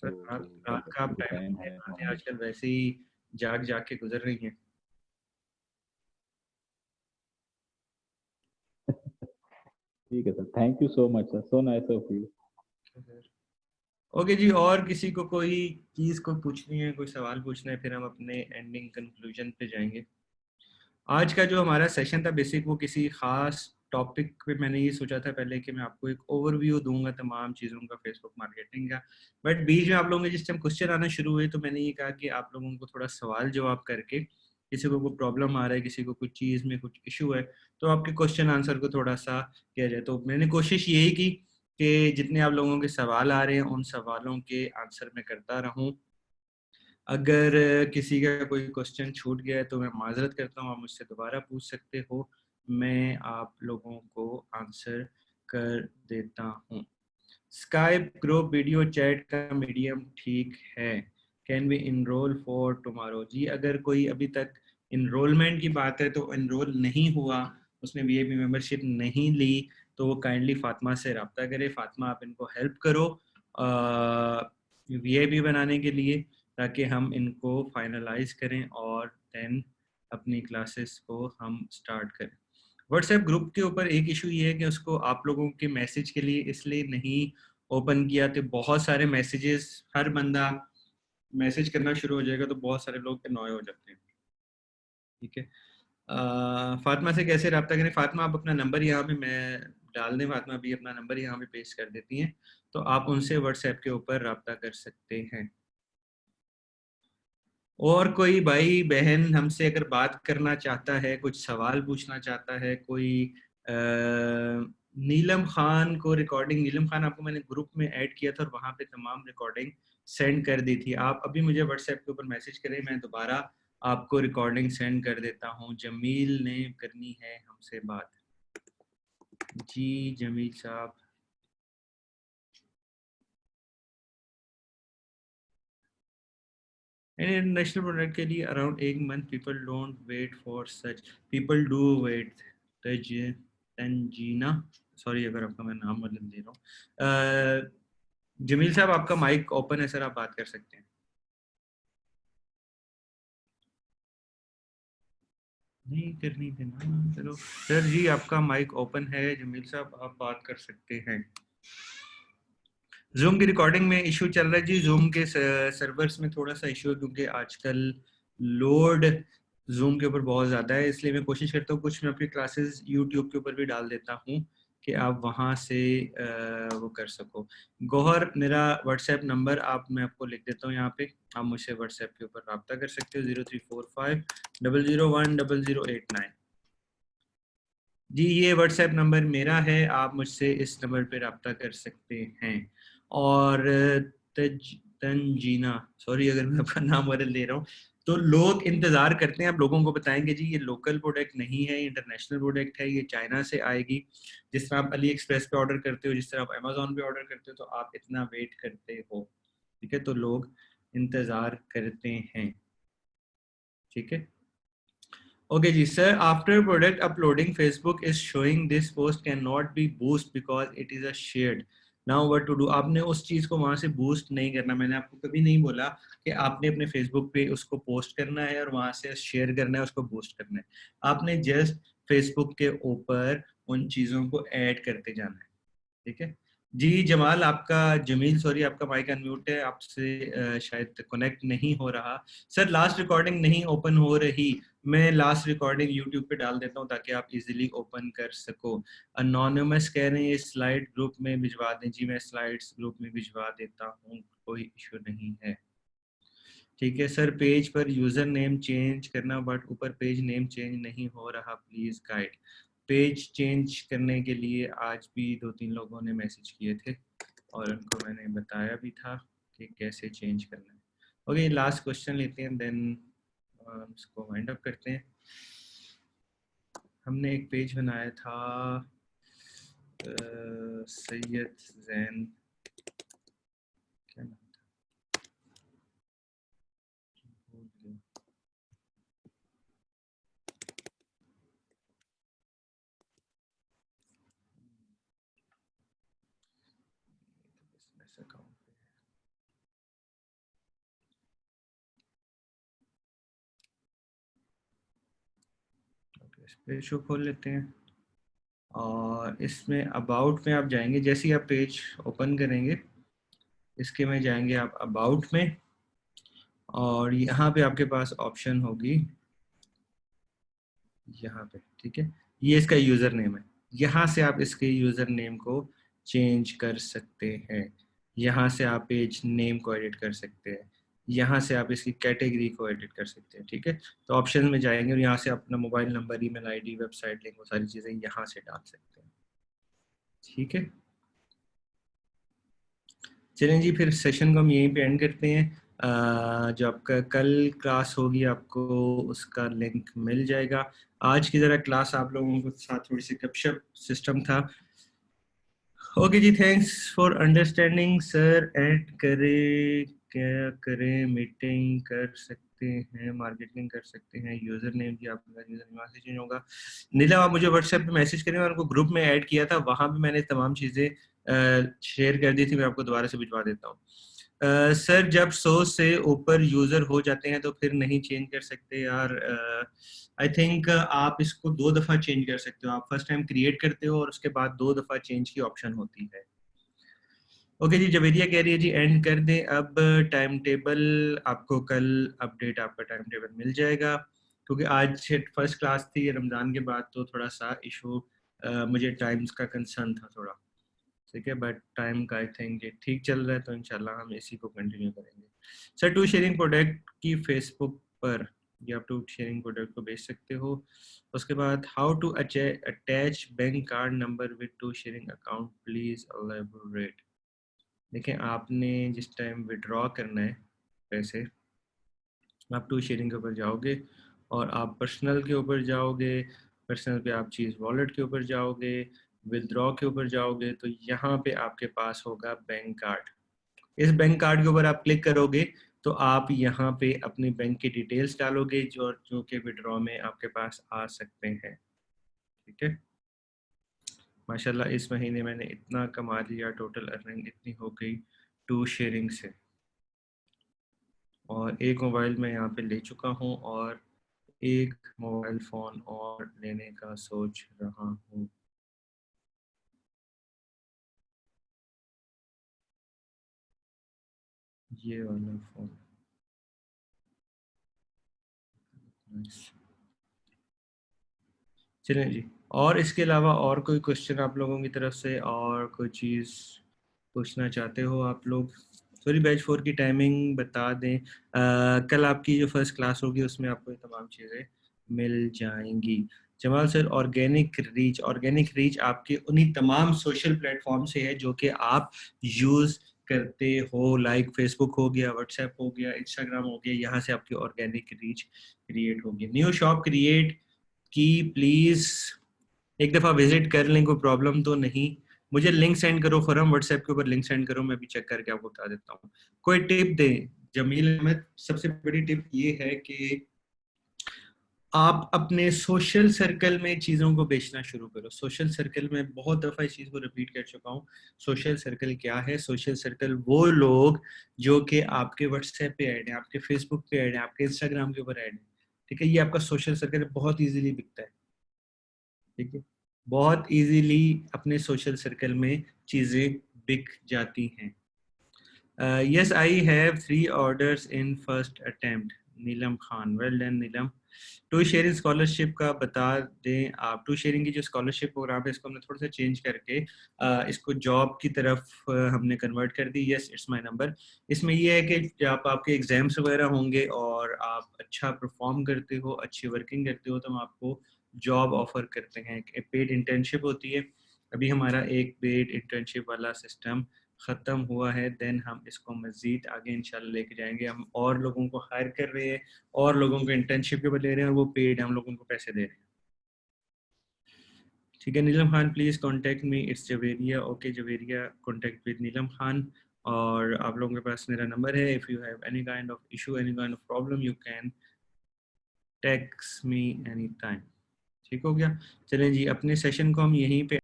सर रात का आप टाइम है तो है, आजकल वैसे ही जाग जाग के गुजर रही हैं। ठीक है sir, thank you so much sir, so nice of you. Okay जी, और किसी को कोई चीज़ को पूछनी है, कोई सवाल पूछना है, फिर हम अपने एंडिंग कंक्लूजन पे जाएंगे। आज का जो हमारा सेशन था बेसिक, वो किसी खास टॉपिक पे मैंने ये सोचा था पहले कि मैं आपको एक ओवरव्यू दूंगा तमाम चीज़ों का, फेसबुक मार्केटिंग का। बट बीच में आप लोगों के जिस टाइम क्वेश्चन आना शुरू हुए तो मैंने ये कहा कि आप लोगों को थोड़ा सवाल जवाब करके, किसी को कोई प्रॉब्लम आ रहा है, किसी को कुछ चीज़ में कुछ इशू है, तो आपके क्वेश्चन आंसर को थोड़ा सा किया जाए। तो मैंने कोशिश यही की कि जितने आप लोगों के सवाल आ रहे हैं उन सवालों के आंसर मैं करता रहूं। अगर किसी का कोई क्वेश्चन छूट गया है तो मैं माजरत करता हूँ, आप मुझसे दोबारा पूछ सकते हो, मैं आप लोगों को आंसर कर देता हूँ। स्काइप ग्रुप वीडियो चैट का मीडियम ठीक है? Can we enroll for tomorrow? जी अगर कोई अभी तक इनरोलमेंट की बात है तो इनरोल नहीं हुआ, उसने वीआईपी मेंबरशिप नहीं ली, तो वो काइंडली फातिमा से रब्ता करे। फातिमा आप इनको हेल्प करो वीआईपी बनाने के लिए, ताकि हम इनको फाइनलाइज करें और देन अपनी क्लासेस को हम स्टार्ट करें। व्हाट्सएप ग्रुप के ऊपर एक इशू ये है कि उसको आप लोगों के मैसेज के लिए इसलिए नहीं ओपन किया, तो बहुत सारे मैसेजेस, हर बंदा मैसेज करना शुरू हो जाएगा तो बहुत सारे लोग अनॉय हो जाते हैं। ठीक है, फातिमा से कैसे रब्ता करें? फातिमा आप अपना नंबर यहाँ पे मैं डाल दें, फातिमा भी अपना नंबर यहाँ पे पेस्ट कर देती हैं, तो आप उनसे व्हाट्सएप के ऊपर रब्ता कर सकते हैं। और कोई भाई बहन हमसे अगर बात करना चाहता है, कुछ सवाल पूछना चाहता है, कोई नीलम खान को रिकॉर्डिंग, नीलम खान आपको मैंने ग्रुप में ऐड किया था और वहाँ पे तमाम रिकॉर्डिंग सेंड कर दी थी। आप अभी मुझे व्हाट्सएप के ऊपर मैसेज करें, मैं दोबारा आपको रिकॉर्डिंग सेंड कर देता हूँ। जमील ने करनी है हमसे बात। जी जमील साहब, इंटरनेशनल प्रोडक्ट के लिए around 1 month, people don't wait for such, people do wait. Tanjina, sorry अगर आपका मैं नाम बदल दे रहा हूँ। जमील साहब आपका माइक ओपन है सर, आप बात कर सकते हैं। नहीं करनी थी ना, चलो सर जी आपका माइक ओपन है, जमील साहब आप बात कर सकते हैं। जूम की रिकॉर्डिंग में इशू चल रहा है जी, जूम के सर्वर्स में थोड़ा सा इशू है क्योंकि आजकल लोड जूम के ऊपर बहुत ज़्यादा है, इसलिए मैं कोशिश करता हूँ कुछ मैं अपनी क्लासेस यूट्यूब के ऊपर भी डाल देता हूँ कि आप वहाँ से वो कर सको। गौहर मेरा व्हाट्सएप नंबर आप मैं आपको लिख देता हूँ यहाँ पे, आप मुझसे व्हाट्सएप के ऊपर रब्ता कर सकते हो 0345001089। जी ये व्हाट्सएप नंबर मेरा है, आप मुझसे इस नंबर पे रब्ता कर सकते हैं। और तंजीना, सॉरी अगर मैं आपका नाम बदल दे रहा हूँ, तो लोग इंतज़ार करते हैं, आप लोगों को बताएंगे जी ये लोकल प्रोडक्ट नहीं है, इंटरनेशनल प्रोडक्ट है, ये चाइना से आएगी। जिस तरह आप अली एक्सप्रेस पे ऑर्डर करते हो, जिस तरह आप अमेजोन पे ऑर्डर करते हो, तो आप इतना वेट करते हो। ठीक है, तो लोग इंतज़ार करते हैं। ठीक है, okay ji sir, after product uploading Facebook is showing this post cannot be boost because it is a shared, now what to do, आपने उस चीज को वहां से बूस्ट नहीं करना। मैंने आपको कभी नहीं बोला कि आपने अपने फेसबुक पे उसको पोस्ट करना है और वहां से शेयर करना है, उसको बूस्ट करना है। आपने जस्ट फेसबुक के ऊपर उन चीजों को ऐड करते जाना है, ठीक है जी। जमाल आपका, जमील सॉरी, आपका माइक अनम्यूट है, आपसे शायद कनेक्ट नहीं हो रहा। सर लास्ट रिकॉर्डिंग नहीं ओपन हो रही, मैं लास्ट रिकॉर्डिंग यूट्यूब पे डाल देता हूँ ताकि आप इजीली ओपन कर सको। अनोनिमस कह रहे हैं स्लाइड ग्रुप में भिजवा दें। जी मैं स्लाइड्स ग्रुप में भिजवा देता हूँ, कोई इशू नहीं है, ठीक है सर। पेज पर यूजर नेम चेंज करना बट ऊपर पेज नेम चेंज नहीं हो रहा, प्लीज गाइड। पेज चेंज करने के लिए आज भी 2-3 लोगों ने मैसेज किए थे और उनको मैंने बताया भी था कि कैसे चेंज करना है। ओके लास्ट क्वेश्चन लेते हैं, देन इसको वाइंड अप करते हैं। हमने एक पेज बनाया था सैयद जैन, क्या नाम था, भूल गया। बिजनेस अकाउंट पेज को खोल लेते हैं और इसमें अबाउट में आप जाएंगे। जैसे ही आप पेज ओपन करेंगे इसके में जाएंगे आप अबाउट में, और यहाँ पे आपके पास ऑप्शन होगी यहाँ पे, ठीक है। ये इसका यूजर नेम है, यहाँ से आप इसके यूजर नेम को चेंज कर सकते हैं। यहाँ से आप पेज नेम को एडिट कर सकते हैं, यहाँ से आप इसकी कैटेगरी को एडिट कर सकते हैं, ठीक है। तो ऑप्शन में जाएंगे और यहाँ से अपना mobile number, email ID, website link, वो सारी चीजें यहाँ से डाल सकते हैं, ठीक है। चलें जी, फिर सेशन को हम यहीं पे एंड करते हैं। जो आपका कल क्लास होगी आपको उसका लिंक मिल जाएगा। आज की ज़रा क्लास आप लोगों के साथ थोड़ी सी गपशप सिस्टम था। ओके जी, thanks for understanding. Sir add करें, क्या करें? मीटिंग कर सकते हैं, मार्केटिंग कर सकते हैं, यूज़र नेम जी आपका यूज़र नेम से चेंज होगा। नीलम आप मुझे व्हाट्सएप पे मैसेज करें, मैं उनको ग्रुप में ऐड किया था, वहाँ भी मैंने तमाम चीज़ें शेयर कर दी थी, मैं आपको दोबारा से भिजवा देता हूँ। सर जब 100 से ऊपर यूज़र हो जाते हैं तो फिर नहीं चेंज कर सकते यार। आई थिंक आप इसको 2 दफ़ा चेंज कर सकते हो। आप फर्स्ट टाइम क्रिएट करते हो और उसके बाद 2 दफ़ा चेंज की ऑप्शन होती है। ओके जी, जवेरिया कह रही है जी एंड कर दें अब। टाइम टेबल आपको कल अपडेट, आपका टाइम टेबल मिल जाएगा, क्योंकि आज फर्स्ट क्लास थी रमज़ान के बाद, तो थोड़ा सा इशू मुझे टाइम्स का कंसर्न था थोड़ा, ठीक है। बट टाइम का आई थिंक ये ठीक चल रहा है, तो इंशाल्लाह हम इसी को कंटिन्यू करेंगे। सर टू शेयरिंग प्रोडक्ट की फेसबुक पर या आप टू शेयरिंग प्रोडक्ट को बेच सकते हो। उसके बाद how to attach bank card number with to sharing account, please elaborate. देखिए आपने जिस टाइम विड्रॉ करना है पैसे, आप टू शेयरिंग के ऊपर जाओगे और आप पर्सनल के ऊपर जाओगे, पर्सनल पे आप चीज़ वॉलेट के ऊपर जाओगे, विदड्रॉ के ऊपर जाओगे, तो यहाँ पे आपके पास होगा बैंक कार्ड। इस बैंक कार्ड के ऊपर आप क्लिक करोगे तो आप यहाँ पे अपनी बैंक की डिटेल्स डालोगे जो कि विड्रॉ में आपके पास आ सकते हैं, ठीक है। माशाल्लाह इस महीने मैंने इतना कमा लिया, टोटल अर्निंग इतनी हो गई टू शेयरिंग से, और एक मोबाइल मैं यहाँ पे ले चुका हूँ और एक मोबाइल फ़ोन और लेने का सोच रहा हूँ। ये वाला फ़ोन। चलें जी, और इसके अलावा और कोई क्वेश्चन आप लोगों की तरफ से, और कोई चीज़ पूछना चाहते हो आप लोग? सॉरी बैच 4 की टाइमिंग बता दें। कल आपकी जो फर्स्ट क्लास होगी उसमें आपको ये तमाम चीज़ें मिल जाएंगी। जमाल सर ऑर्गेनिक रीच आपके उन्हीं तमाम सोशल प्लेटफॉर्म से है जो कि आप यूज़ करते हो, लाइक फेसबुक हो गया, व्हाट्सएप हो गया, इंस्टाग्राम हो गया, यहाँ से आपकी ऑर्गेनिक रीच क्रिएट होगी। न्यू शॉप क्रिएट की प्लीज़ एक दफ़ा विजिट कर लें, कोई प्रॉब्लम तो नहीं। मुझे लिंक सेंड करो फॉरम, व्हाट्सएप के ऊपर लिंक सेंड करो, मैं भी चेक करके आपको बता देता हूँ। कोई टिप दें जमील अहमद। सबसे बड़ी टिप ये है कि आप अपने सोशल सर्कल में चीज़ों को बेचना शुरू करो। सोशल सर्कल में बहुत दफ़ा इस चीज़ को रिपीट कर चुका हूँ। सोशल सर्कल क्या है? सोशल सर्कल वो लोग जो कि आपके व्हाट्सएप पे ऐड हैं, आपके फेसबुक पे ऐड हैं, आपके इंस्टाग्राम के ऊपर ऐड हैं, ठीक है? ये आपका सोशल सर्कल बहुत ईजीली बिकता है, ठीक है? बहुत ईजीली अपने सोशल सर्कल में चीज़ें बिक जाती हैं। Yes, I have 3 orders in first attempt. Neelam Khan, well done Neelam. To sharing scholarship का बता दें आप। टू शेयरिंग की जो स्कॉलरशिप प्रोग्राम है इसको हमने थोड़ा सा चेंज करके इसको जॉब की तरफ हमने कन्वर्ट कर दी। Yes, it's my number. इसमें ये है कि जब आपके एग्जाम्स वगैरह होंगे और आप अच्छा परफॉर्म करते हो, अच्छी वर्किंग करते हो, तो हम आपको जॉब ऑफर करते हैं। पेड इंटर्नशिप होती है। अभी हमारा एक पेड इंटर्नशिप वाला सिस्टम ख़त्म हुआ है, देन हम इसको मज़ीद आगे इंशाल्लाह लेके जाएंगे। हम और लोगों को हायर कर रहे हैं और लोगों को इंटर्नशिप के ऊपर ले रहे हैं और वो पेड हम लोगों को पैसे दे रहे हैं, ठीक है? Neelam Khan please contact me, it's Javeria. Okay Javeria, contact with Neelam Khan. और आप लोगों के पास मेरा नंबर है। If you have any kind of issue, any kind of problem, you can text me any time. ठीक हो गया? चलें जी, अपने सेशन को हम यहीं पे